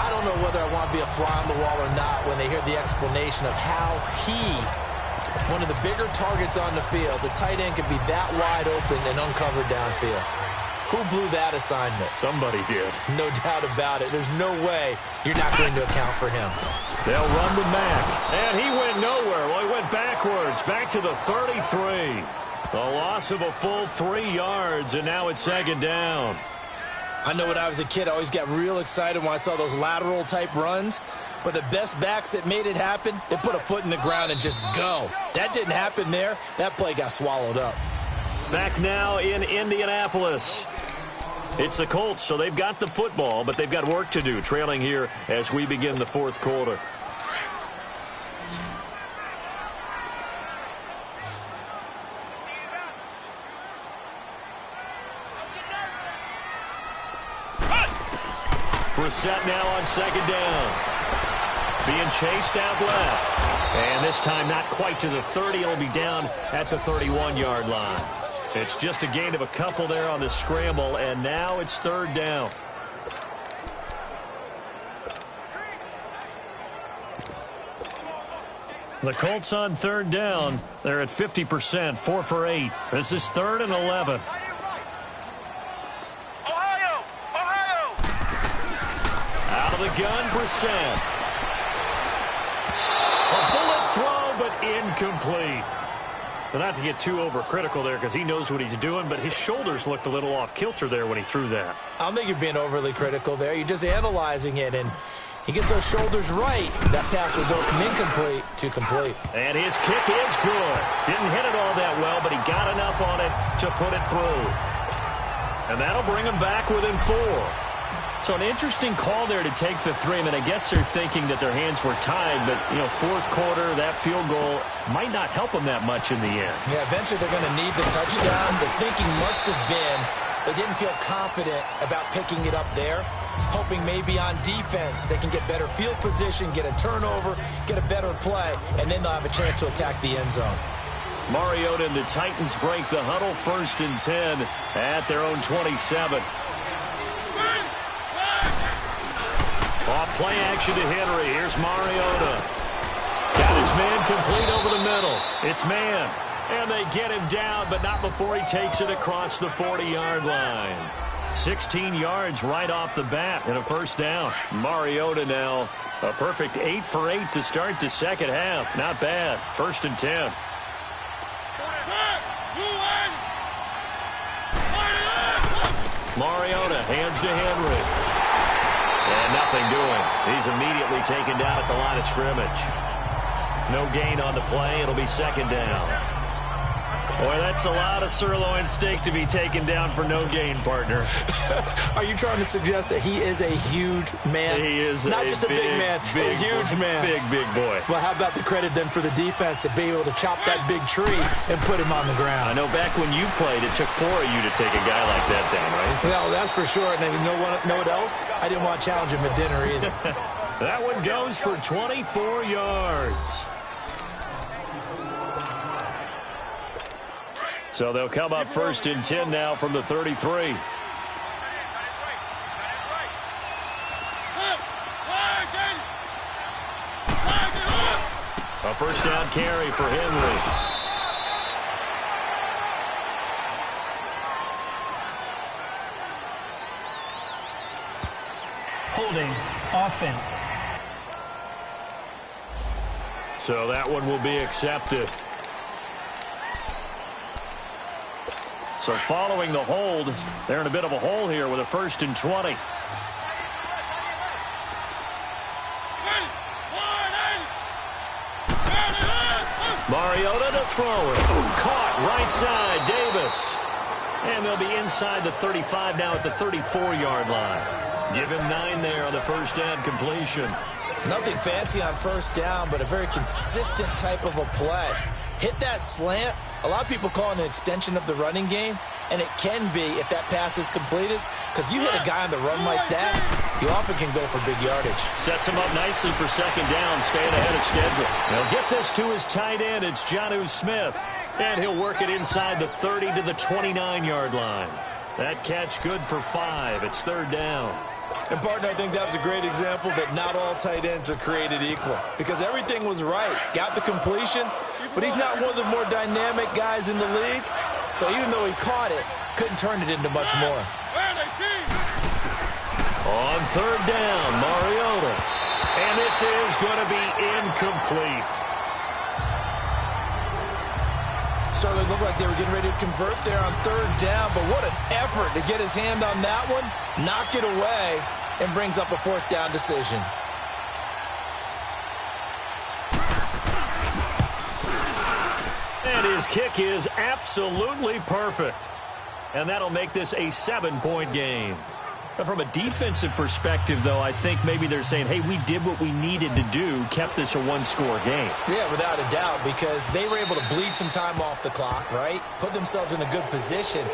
I don't know whether I want to be a fly on the wall or not when they hear the explanation of how one of the bigger targets on the field, the tight end could be that wide open and uncovered downfield. Who blew that assignment? Somebody did. No doubt about it. There's no way you're not going to account for him. They'll run the Mack. And he went nowhere. Well, he went backwards, back to the 33. A loss of a full 3 yards, and now it's 2nd down. I know when I was a kid, I always got real excited when I saw those lateral-type runs. But the best backs that made it happen, they put a foot in the ground and just go. That didn't happen there. That play got swallowed up. Back now in Indianapolis. It's the Colts, so they've got the football, but they've got work to do, trailing here as we begin the 4th quarter. Brissett now on 2nd down. Being chased out left. And this time not quite to the 30. It'll be down at the 31-yard line. It's just a gain of a couple there on the scramble, and now it's 3rd down. The Colts on 3rd down. They're at 50%, 4 for 8. This is 3rd and 11. Ohio! Out of the gun, Brissett. A bullet throw, but incomplete. Well, not to get too overcritical there because he knows what he's doing, but his shoulders looked a little off kilter there when he threw that. I don't think you're being overly critical there. You're just analyzing it, and he gets those shoulders right. That pass would go from incomplete to complete. And his kick is good. Didn't hit it all that well, but he got enough on it to put it through. And that'll bring him back within 4. So an interesting call there to take the 3. I mean, I guess they're thinking that their hands were tied, but, 4th quarter, that field goal might not help them that much in the end. Yeah, eventually they're going to need the touchdown. The thinking must have been they didn't feel confident about picking it up there, hoping maybe on defense they can get better field position, get a turnover, get a better play, and then they'll have a chance to attack the end zone. Mariota and the Titans break the huddle, 1st and 10 at their own 27. Off play action to Henry. Here's Mariota. Got his man complete over the middle. It's man. And they get him down, but not before he takes it across the 40-yard line. 16 yards right off the bat and a 1st down. Mariota now a perfect 8 for 8 to start the 2nd half. Not bad. 1st and 10. Mariota hands to Henry. And nothing doing. He's immediately taken down at the line of scrimmage. No gain on the play. It'll be 2nd down. Boy, that's a lot of sirloin steak to be taken down for no gain, partner. Are you trying to suggest that he is a huge man? He is not just a big man, a huge man. Big boy. Well, how about the credit then for the defense to be able to chop that big tree and put him on the ground? I know back when you played, it took 4 of you to take a guy like that down, right? Well, that's for sure. And you know what else? I didn't want to challenge him at dinner either. That one goes for 24 yards. So they'll come up 1st and 10 now from the 33. A first down carry for Henry. Holding offense. So that one will be accepted. So following the hold, they're in a bit of a hole here with a 1st and 20. Mariota to throw it. Caught right side, Davis. And they'll be inside the 35 now at the 34-yard line. Give him 9 there on the first down completion. Nothing fancy on first down, but a very consistent type of a play. Hit that slant. A lot of people call it an extension of the running game, and it can be if that pass is completed, because you hit a guy on the run like that, you often can go for big yardage. Sets him up nicely for second down, staying ahead of schedule. He'll get this to his tight end. It's Jonnu Smith, and he'll work it inside the 30 to the 29-yard line. That catch good for 5. It's 3rd down. And, partner, I think that's a great example that not all tight ends are created equal, because everything was right. Got the completion, but he's not one of the more dynamic guys in the league. So even though he caught it, couldn't turn it into much more. On 3rd down, Mariota. And this is going to be incomplete. Certainly looked like they were getting ready to convert there on 3rd down, but what an effort to get his hand on that one, knock it away, and brings up a 4th down decision. And his kick is absolutely perfect. And that'll make this a 7-point game. But from a defensive perspective, though, I think maybe they're saying, hey, we did what we needed to do, kept this a 1-score game. Yeah, without a doubt, because they were able to bleed some time off the clock, right? Put themselves in a good position,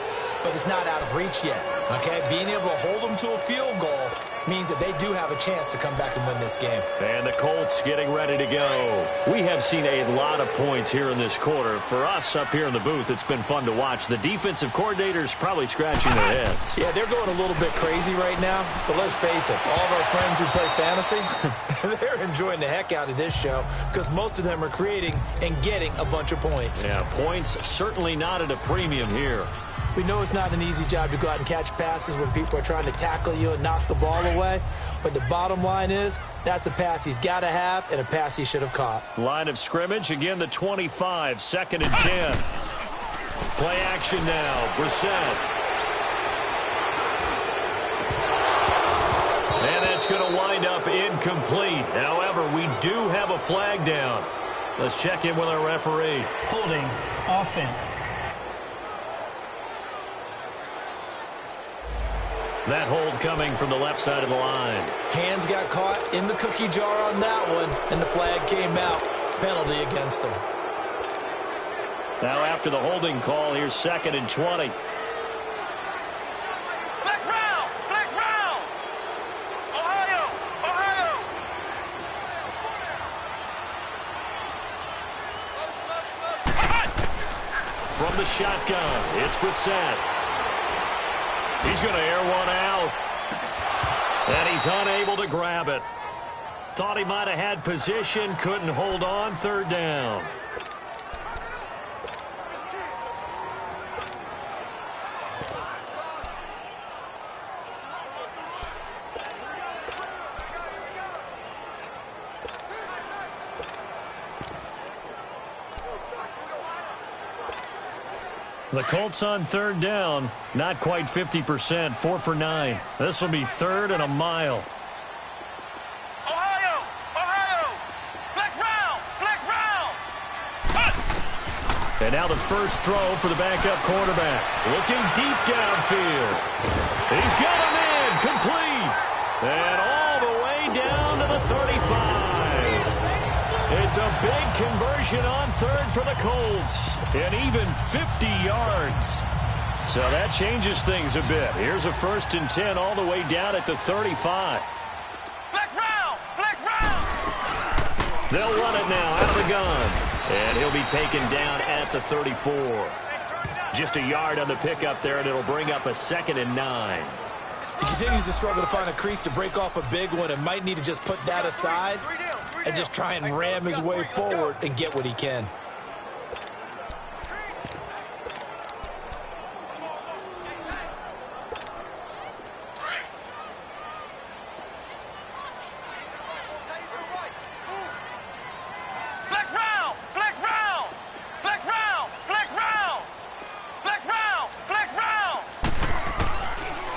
but it's not out of reach yet, okay? Being able to hold them to a field goal means that they do have a chance to come back and win this game. And the Colts getting ready to go. We have seen a lot of points here in this quarter. For us up here in the booth, it's been fun to watch. The defensive coordinators probably scratching their heads. Yeah, they're going a little bit crazy right now, but let's face it, all of our friends who play fantasy, they're enjoying the heck out of this show because most of them are creating and getting a bunch of points. Yeah, points certainly not at a premium here. We know it's not an easy job to go out and catch passes when people are trying to tackle you and knock the ball away. But the bottom line is, that's a pass he's got to have and a pass he should have caught. Line of scrimmage, again the 25, 2nd and 10. Play action now, Brissett. And that's going to wind up incomplete. However, we do have a flag down. Let's check in with our referee. Holding offense. That hold coming from the left side of the line. Hands got caught in the cookie jar on that one, and the flag came out. Penalty against him. Now after the holding call, here's 2nd and 20. Flex round! Flex round! Ohio! Ohio! From the shotgun, it's Brissett. He's going to air one out. And he's unable to grab it. Thought he might have had position, couldn't hold on, 3rd down. The Colts on 3rd down, not quite 50%, 4 for 9. This will be 3rd and a mile. Ohio! Ohio! Flex round! Flex round! And now the first throw for the backup quarterback. Looking deep downfield. He's got him in, complete. And all the way down to the 35. It's a big conversion on 3rd for the Colts. And even 50 yards. So that changes things a bit. Here's a 1st and 10 all the way down at the 35. Flex round! Flex round! They'll run it now out of the gun. And he'll be taken down at the 34. Just a yard on the pickup there, and it'll bring up a 2nd and 9. He continues to struggle to find a crease to break off a big one and might need to just put that aside and just try and ram his way forward and get what he can.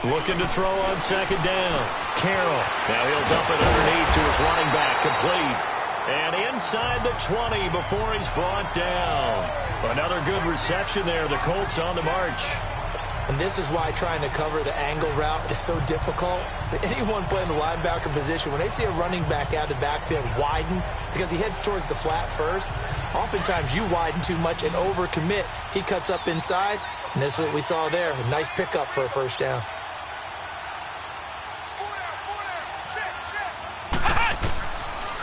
Looking to throw on 2nd down. Carroll. Now he'll dump it underneath to his running back. Complete. And inside the 20 before he's brought down. Another good reception there. The Colts on the march. And this is why trying to cover the angle route is so difficult. Anyone playing the linebacker position, when they see a running back out of the backfield widen, because he heads towards the flat first, oftentimes you widen too much and overcommit. He cuts up inside, and that's what we saw there. A nice pickup for a 1st down.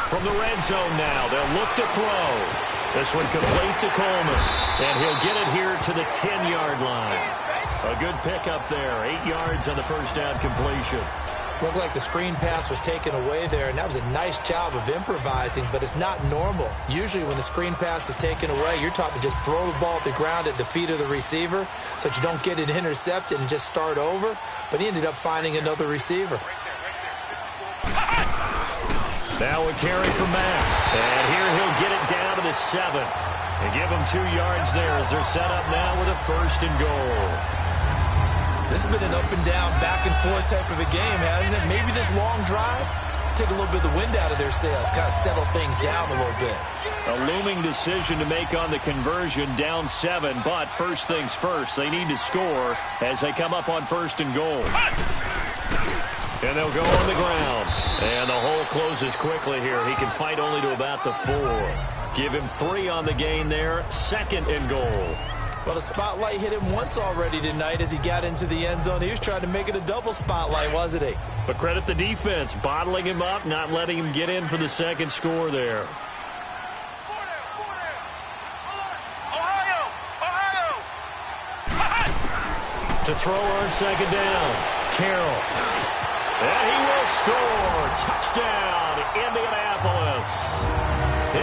From the red zone now, they'll look to throw. This one complete to Coleman. And he'll get it here to the 10-yard line. A good pickup there. 8 yards on the 1st down completion. Looked like the screen pass was taken away there, and that was a nice job of improvising, but it's not normal. Usually when the screen pass is taken away, you're taught to just throw the ball at the ground at the feet of the receiver so that you don't get it intercepted and just start over, but he ended up finding another receiver. Now a carry from Mack. And here he'll get it down to the 7. And give him 2 yards there as they're set up now with a 1st and goal. This has been an up-and-down, back-and-forth type of a game, hasn't it? Maybe this long drive, take a little bit of the wind out of their sails, kind of settle things down a little bit. A looming decision to make on the conversion, down 7, but first things first, they need to score as they come up on 1st and goal. And they'll go on the ground. And the hole closes quickly here. He can fight only to about the 4. Give him 3 on the gain there, 2nd and goal. Well, the spotlight hit him once already tonight as he got into the end zone. He was trying to make it a double spotlight, wasn't he? But credit the defense, bottling him up, not letting him get in for the 2nd score there. To throw on 2nd down. Carroll. And he will score. Touchdown, Indianapolis.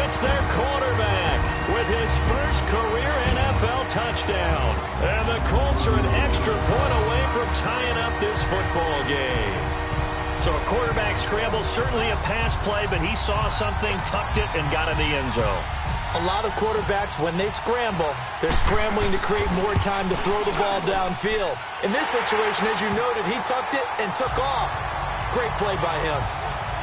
It's their quarterback with his first career NFL touchdown. And the Colts are an extra point away from tying up this football game. So a quarterback scramble, certainly a pass play, but he saw something, tucked it, and got in the end zone. A lot of quarterbacks, when they scramble, they're scrambling to create more time to throw the ball downfield. In this situation, as you noted, he tucked it and took off. Great play by him.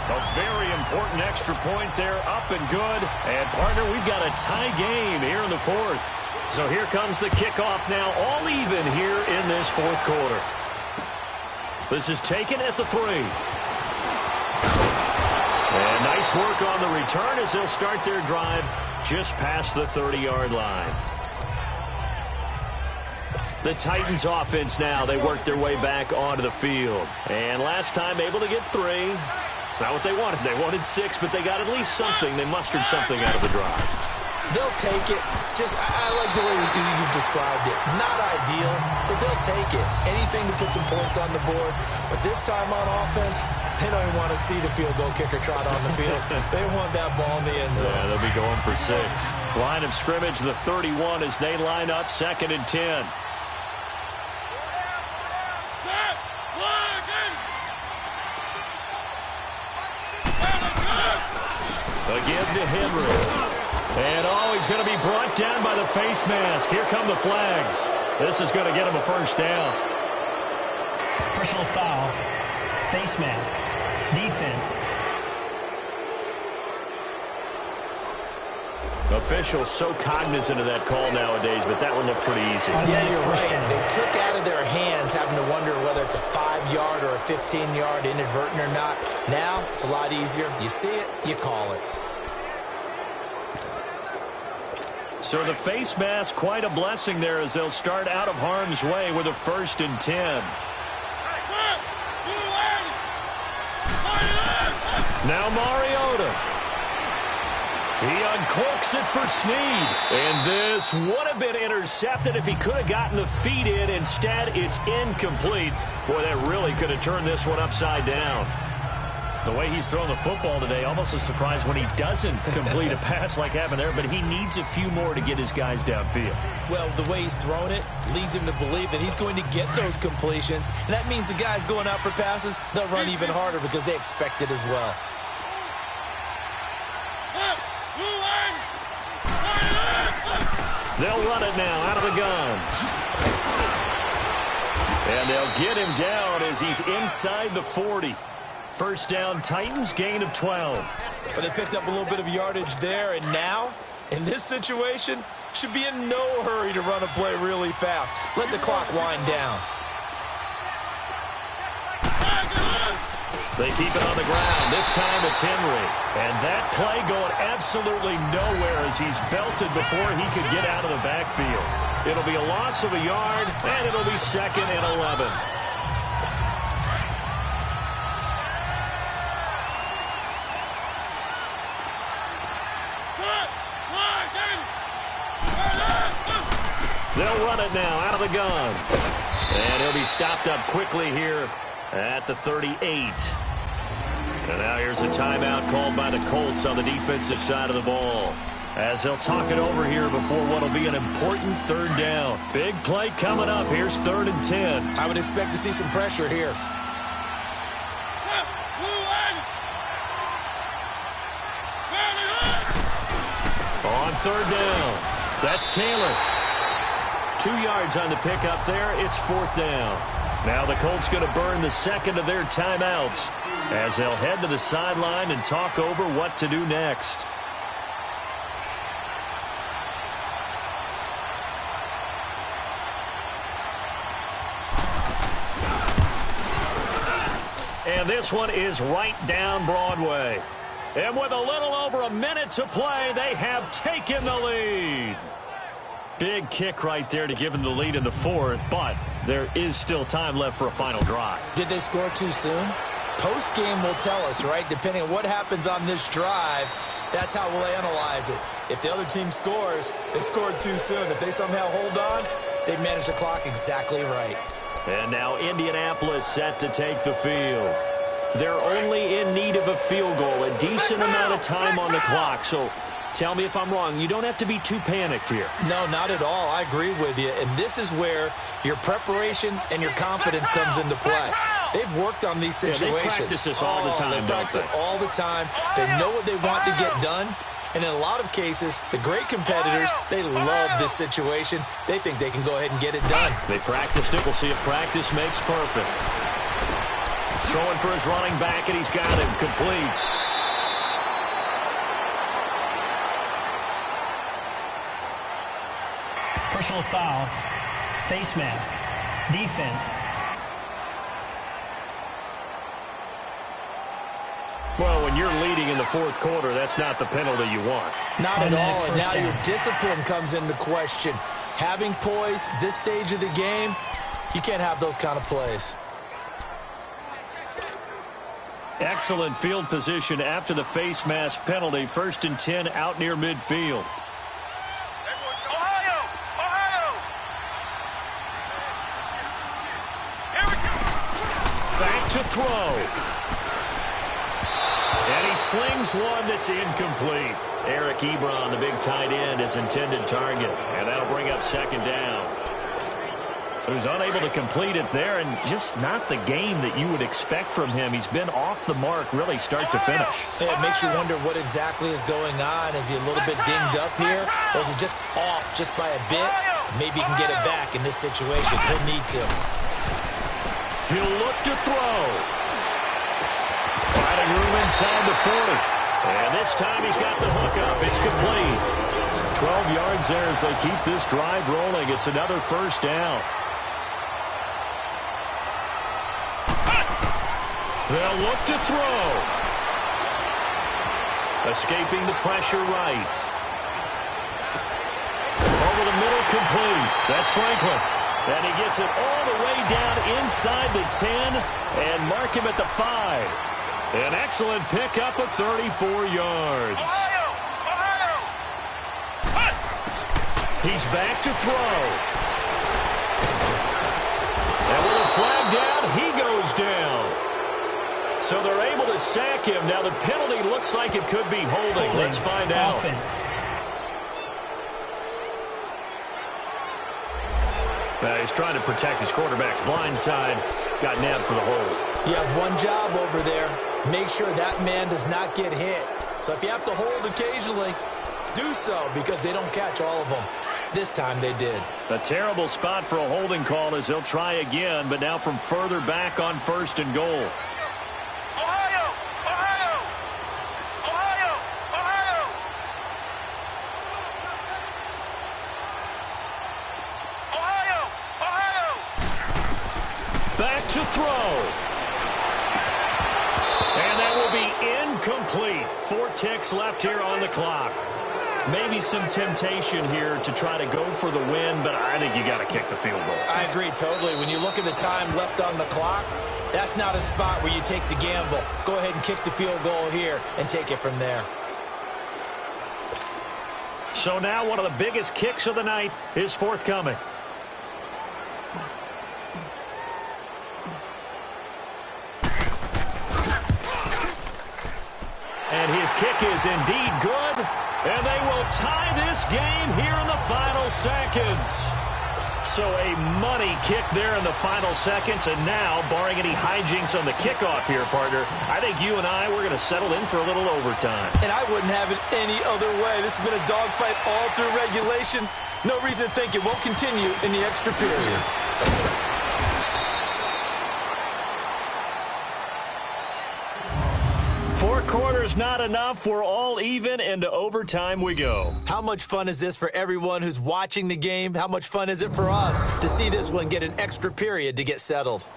A very important extra point there, up and good. And, partner, we've got a tie game here in the 4th. So here comes the kickoff now, all even here in this 4th quarter. This is taken at the 3. And nice work on the return as they'll start their drive just past the 30-yard line. The Titans offense now, they work their way back onto the field. And last time able to get 3. It's not what they wanted. They wanted 6, but they got at least something. They mustered something out of the drive. They'll take it. I like the way you've described it. Not ideal, but they'll take it. Anything to put some points on the board. But this time on offense, they don't even want to see the field goal kicker trot on the field. They want that ball in the end zone. Yeah, they'll be going for 6. Line of scrimmage, the 31 as they line up 2nd and 10. Again to Henry. And he's going to be brought down by the face mask. Here come the flags. This is going to get him a 1st down. Personal foul. Face mask. Defense. Officials so cognizant of that call nowadays, but that one looked pretty easy. Yeah, you're right. They took out of their hands having to wonder whether it's a 5-yard or a 15-yard inadvertent or not. Now, it's a lot easier. You see it, you call it. So the face mask, quite a blessing there as they'll start out of harm's way with a 1st and 10. Now Mariota. He uncorks it for Snead. And this would have been intercepted if he could have gotten the feet in. Instead, it's incomplete. Boy, that really could have turned this one upside down. The way he's thrown the football today, almost a surprise when he doesn't complete a pass like happened there, but he needs a few more to get his guys downfield. Well, the way he's thrown it leads him to believe that he's going to get those completions, and that means the guys going out for passes, they'll run even harder because they expect it as well. They'll run it now out of the gun. And they'll get him down as he's inside the 40. First down, Titans, gain of 12. But they picked up a little bit of yardage there, and now, in this situation, should be in no hurry to run a play really fast. Let the clock wind down. They keep it on the ground. This time it's Henry. And that play going absolutely nowhere as he's belted before he could get out of the backfield. It'll be a loss of a yard, and it'll be 2nd and 11. They'll run it now out of the gun. And he'll be stopped up quickly here at the 38. And now here's a timeout called by the Colts on the defensive side of the ball, as they'll talk it over here before what will be an important 3rd down. Big play coming up. Here's 3rd and 10. I would expect to see some pressure here. On 3rd down, that's Taylor. 2 yards on the pickup there. It's 4th down. Now the Colts going to burn the 2nd of their timeouts as they'll head to the sideline and talk over what to do next. And this one is right down Broadway. And with a little over a minute to play, they have taken the lead. Big kick right there to give them the lead in the 4th, but there is still time left for a final drive. Did they score too soon? Post-game will tell us, right? Depending on what happens on this drive, that's how we'll analyze it. If the other team scores, they scored too soon. If they somehow hold on, they managed the clock exactly right. And now Indianapolis set to take the field. They're only in need of a field goal, a decent amount of time on the clock. So tell me if I'm wrong. You don't have to be too panicked here. No, not at all. I agree with you. And this is where your preparation and your confidence comes into play. They've worked on these situations. Yeah, they practice this all the time, they practice it all the time. They know what they want to get done. And in a lot of cases, the great competitors, they love this situation. They think they can go ahead and get it done. They practiced it. We'll see if practice makes perfect. Throwing for his running back, and he's got him complete. Personal foul. Face mask. Defense. Well, when you're leading in the 4th quarter, that's not the penalty you want. Not at all, and now down. your discipline comes into question. Having poise this stage of the game, you can't have those kind of plays. Excellent field position after the face mask penalty. 1st and 10 out near midfield. Ohio! Ohio! Here we go! Back to throw. And he slings one that's incomplete. Eric Ebron, the big tight end, his intended target. And that'll bring up 2nd down. So he's unable to complete it there, and just not the game that you would expect from him. He's been off the mark really start to finish. Yeah, it makes you wonder what exactly is going on. Is he a little bit dinged up here? Or is he just off just by a bit? Maybe he can get it back in this situation. He'll need to. He'll look to throw. Finding room inside the 40. And this time he's got the hook up. It's complete. 12 yards there as they keep this drive rolling. It's another 1st down. They'll look to throw. Escaping the pressure right. Over the middle, complete. That's Franklin. And he gets it all the way down inside the 10 and mark him at the 5. An excellent pickup of 34 yards. Ohio! He's back to throw. And with a flag down, he goes down. So they're able to sack him. Now the penalty looks like it could be holding. Let's find out. Offense. He's trying to protect his quarterback's blind side. Got nabbed for the hold. You have one job over there. Make sure that man does not get hit. So if you have to hold occasionally, do so because they don't catch all of them. This time they did. A terrible spot for a holding call as they'll try again, but now from further back on 1st and goal. Ohio! Ohio! Ohio! Ohio! Ohio! Ohio! Back to throw. And that will be incomplete. 4 ticks left here on the clock. Maybe some temptation here to try to go for the win, but I think you got to kick the field goal. I agree totally. When you look at the time left on the clock, that's not a spot where you take the gamble. Go ahead and kick the field goal here and take it from there. So now one of the biggest kicks of the night is forthcoming. And his kick is indeed good. And they will tie this game here in the final seconds. So a money kick there in the final seconds. And now, barring any hijinks on the kickoff here, partner, I think you and I, we're going to settle in for a little overtime. And I wouldn't have it any other way. This has been a dogfight all through regulation. No reason to think it won't continue in the extra period. 4 quarters not enough. We're all even, and to overtime we go. How much fun is this for everyone who's watching the game? How much fun is it for us to see this one get an extra period to get settled?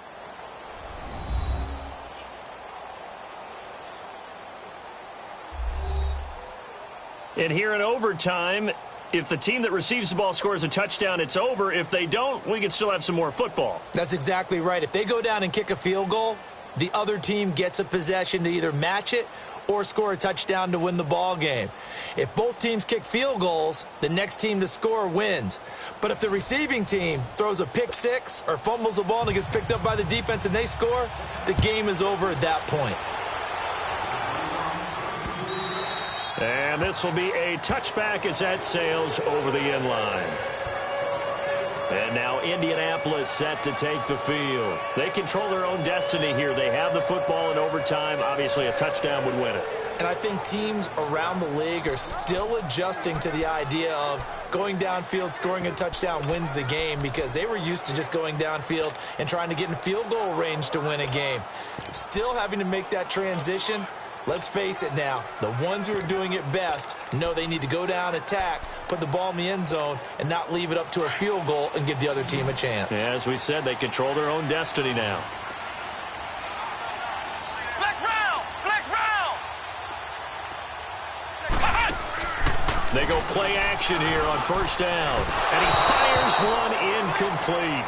And here in overtime, if the team that receives the ball scores a touchdown, it's over. If they don't, we can still have some more football. That's exactly right. If they go down and kick a field goal, the other team gets a possession to either match it or score a touchdown to win the ball game. If both teams kick field goals, the next team to score wins. But if the receiving team throws a pick six or fumbles the ball and it gets picked up by the defense and they score, the game is over at that point. And this will be a touchback as that sails over the end line. And now Indianapolis set to take the field. They control their own destiny here. They have the football in overtime. Obviously, a touchdown would win it. And I think teams around the league are still adjusting to the idea of going downfield, scoring a touchdown wins the game because they were used to just going downfield and trying to get in field goal range to win a game. Still having to make that transition. Let's face it now, the ones who are doing it best know they need to go down, attack, put the ball in the end zone, and not leave it up to a field goal and give the other team a chance. Yeah, as we said, they control their own destiny now. Flex round! Flex round! They go play action here on first down. And he fires one incomplete.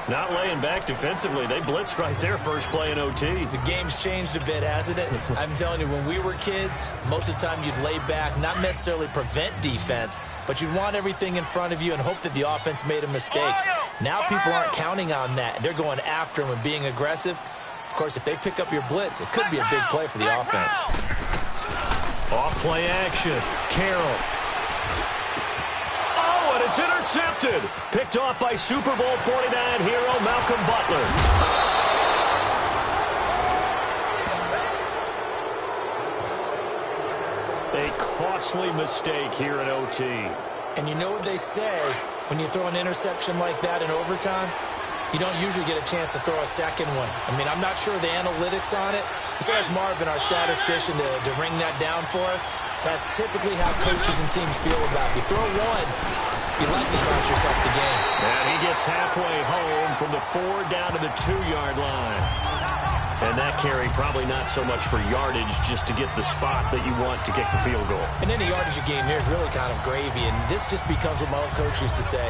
Not laying back defensively. They blitzed right there first play in OT. The game's changed a bit, hasn't it? I'm telling you, when we were kids, most of the time you'd lay back, not necessarily prevent defense, but you'd want everything in front of you and hope that the offense made a mistake. Now people aren't counting on that. They're going after them and being aggressive. Of course, if they pick up your blitz, it could be a big play for the offense. Off play action. Carroll. And it's intercepted. Picked off by Super Bowl 49 hero Malcolm Butler. A costly mistake here in OT. And you know what they say, when you throw an interception like that in overtime, you don't usually get a chance to throw a second one. I mean, I'm not sure the analytics on it. Let's ask Marvin, our statistician, to ring that down for us. That's typically how coaches and teams feel about it. You throw one, you likely cost yourself the game. And he gets halfway home from the 4 down to the 2-yard line. And that carry probably not so much for yardage, just to get the spot that you want to kick the field goal. And any yardage game here is really kind of gravy, and this just becomes what my old coach used to say.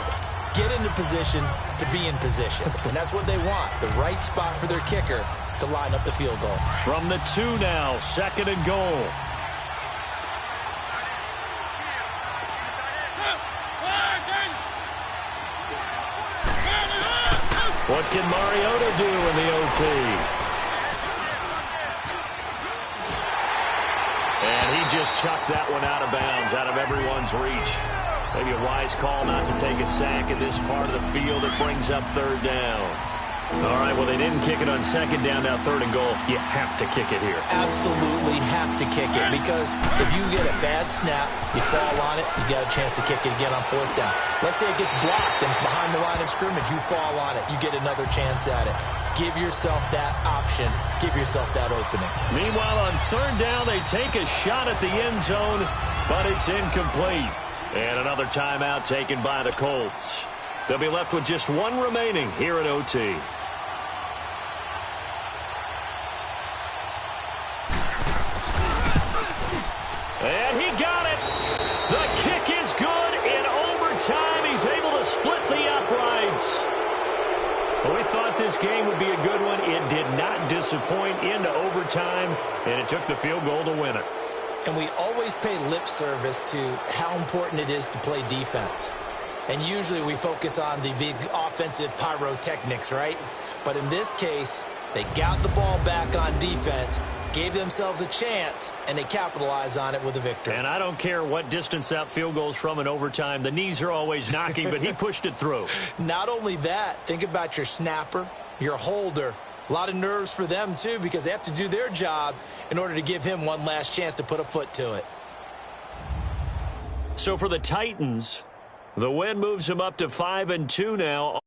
Get into position to be in position. And that's what they want, the right spot for their kicker to line up the field goal. From the 2 now, 2nd and goal. What can Mariota do in the OT? And he just chucked that one out of bounds, out of everyone's reach. Maybe a wise call not to take a sack in this part of the field. It brings up third down. All right, well, they didn't kick it on second down. Now third and goal. You have to kick it here. Absolutely have to kick it, because if you get a bad snap, you fall on it, you got a chance to kick it again on fourth down. Let's say it gets blocked and it's behind the line of scrimmage. You fall on it, you get another chance at it. Give yourself that option. Give yourself that opening. Meanwhile, on third down, they take a shot at the end zone, but it's incomplete. And another timeout taken by the Colts. They'll be left with just one remaining here at OT. And he got it. The kick is good. In overtime, he's able to split the uprights. Well, we thought this game would be a good one. It did not disappoint into overtime, and it took the field goal to win it. And we always pay lip service to how important it is to play defense. And usually we focus on the big offensive pyrotechnics, right? But in this case, they got the ball back on defense, gave themselves a chance, and they capitalized on it with a victory. And I don't care what distance that field goes from in overtime. The knees are always knocking, but he pushed it through. Not only that, think about your snapper, your holder. A lot of nerves for them, too, because they have to do their job in order to give him one last chance to put a foot to it. So for the Titans, the win moves them up to 5-2 now.